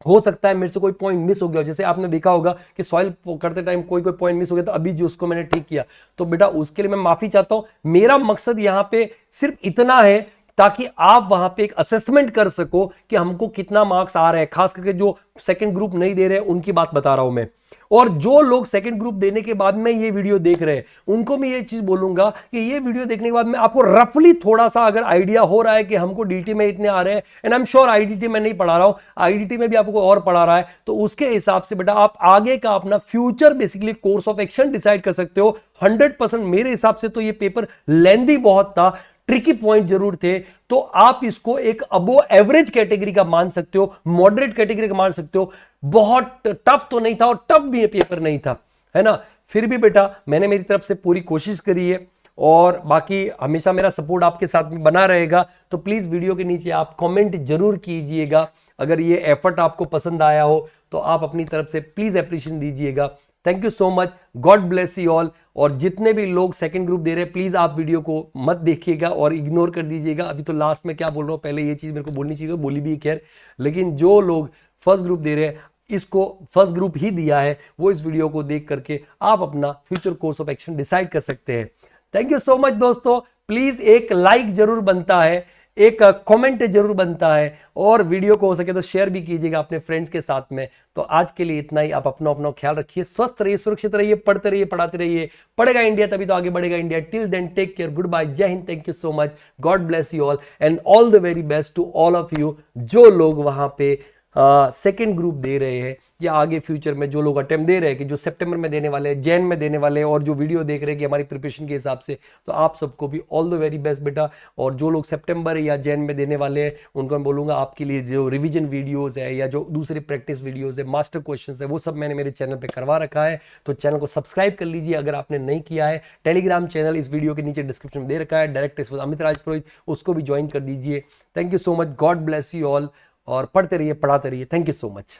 हो सकता है मेरे से कोई पॉइंट मिस हो गया, जैसे आपने देखा होगा कि सॉल्व करते टाइम कोई पॉइंट मिस हो गया, तो अभी जो उसको मैंने ठीक किया, तो बेटा उसके लिए मैं माफी चाहता हूं। मेरा मकसद यहां पे सिर्फ इतना है ताकि आप वहां पे एक असेसमेंट कर सको कि हमको कितना मार्क्स आ रहे हैं, खास करके जो सेकंड ग्रुप नहीं दे रहे हैं उनकी बात बता रहा हूं मैं। और जो लोग सेकंड ग्रुप देने के बाद में ये वीडियो देख रहे हैं उनको मैं ये चीज बोलूंगा कि ये वीडियो देखने के बाद में आपको रफली थोड़ा सा अगर आइडिया हो रहा है कि हमको डीटी में इतने आ रहे हैं, and I am sure IDT में नहीं पढ़ा रहा हूं, आईडीटी में भी आपको और पढ़ा रहा है, तो उसके हिसाब से बेटा आप आगे का अपना future basically course of action decide कर सकते हो। 100% मेरे हिसाब से तो ये पेपर लेंदी बहुत था, ट्रिकी पॉइंट जरूर थे, तो आप इसको एक अबो एवरेज कैटेगरी का मान सकते हो, मॉडरेट कैटेगरी का मान सकते हो। बहुत टफ तो नहीं था और टफ भी पेपर नहीं था, है ना। फिर भी बेटा मैंने मेरी तरफ से पूरी कोशिश करी है, और बाकी हमेशा मेरा सपोर्ट आपके साथ में बना रहेगा। तो प्लीज़ वीडियो के नीचे आप कमेंट जरूर कीजिएगा। अगर ये एफर्ट आपको पसंद आया हो तो आप अपनी तरफ से प्लीज़ अप्रिशिएशन दीजिएगा। Thank you so much, God bless you all. और जितने भी लोग सेकंड ग्रुप दे रहे हैं प्लीज़ आप वीडियो को मत देखिएगा और इग्नोर कर दीजिएगा। अभी तो लास्ट में क्या बोल रहा हूँ, पहले ये चीज़ मेरे को बोलनी चाहिए, बोली भी खैर, लेकिन जो लोग फर्स्ट ग्रुप दे रहे हैं, इसको फर्स्ट ग्रुप ही दिया है, वो इस वीडियो को देख करके आप अपना future course of action decide कर सकते हैं। थैंक यू सो मच दोस्तों। प्लीज़ एक लाइक जरूर बनता है, एक कमेंट जरूर बनता है, और वीडियो को हो सके तो शेयर भी कीजिएगा अपने फ्रेंड्स के साथ में। तो आज के लिए इतना ही। आप अपना अपना ख्याल रखिए, स्वस्थ रहिए, सुरक्षित रहिए, पढ़ते रहिए, पढ़ाते रहिए। पढ़ेगा इंडिया तभी तो आगे बढ़ेगा India. Till then take care, good bye, जय हिंद, thank you so much, God bless you all and all the very best to all of you. जो लोग वहां पे सेकेंड ग्रुप दे रहे हैं या आगे फ्यूचर में जो लोग अटेम्प्ट दे रहे हैं कि जो सितंबर में देने वाले हैं, जैन में देने वाले हैं, और जो वीडियो देख रहे हैं कि हमारी प्रिपरेशन के हिसाब से, तो आप सबको भी ऑल द वेरी बेस्ट बेटा। और जो लोग सितंबर या जैन में देने वाले हैं उनको मैं बोलूँगा आपके लिए जो रिवीजन वीडियोज़ है या जो दूसरे प्रैक्टिस वीडियोज़ है, मास्टर क्वेश्चन है, वो सब मैंने मेरे चैनल पर करवा रखा है। तो चैनल को सब्सक्राइब कर लीजिए अगर आपने नहीं किया है। टेलीग्राम चैनल इस वीडियो के नीचे डिस्क्रिप्शन में दे रखा है, डायरेक्ट अमित राज पुरोहित, उसको भी ज्वाइन कर दीजिए। Thank you so much, God bless you all, और पढ़ते रहिए, पढ़ाते रहिए। Thank you so much.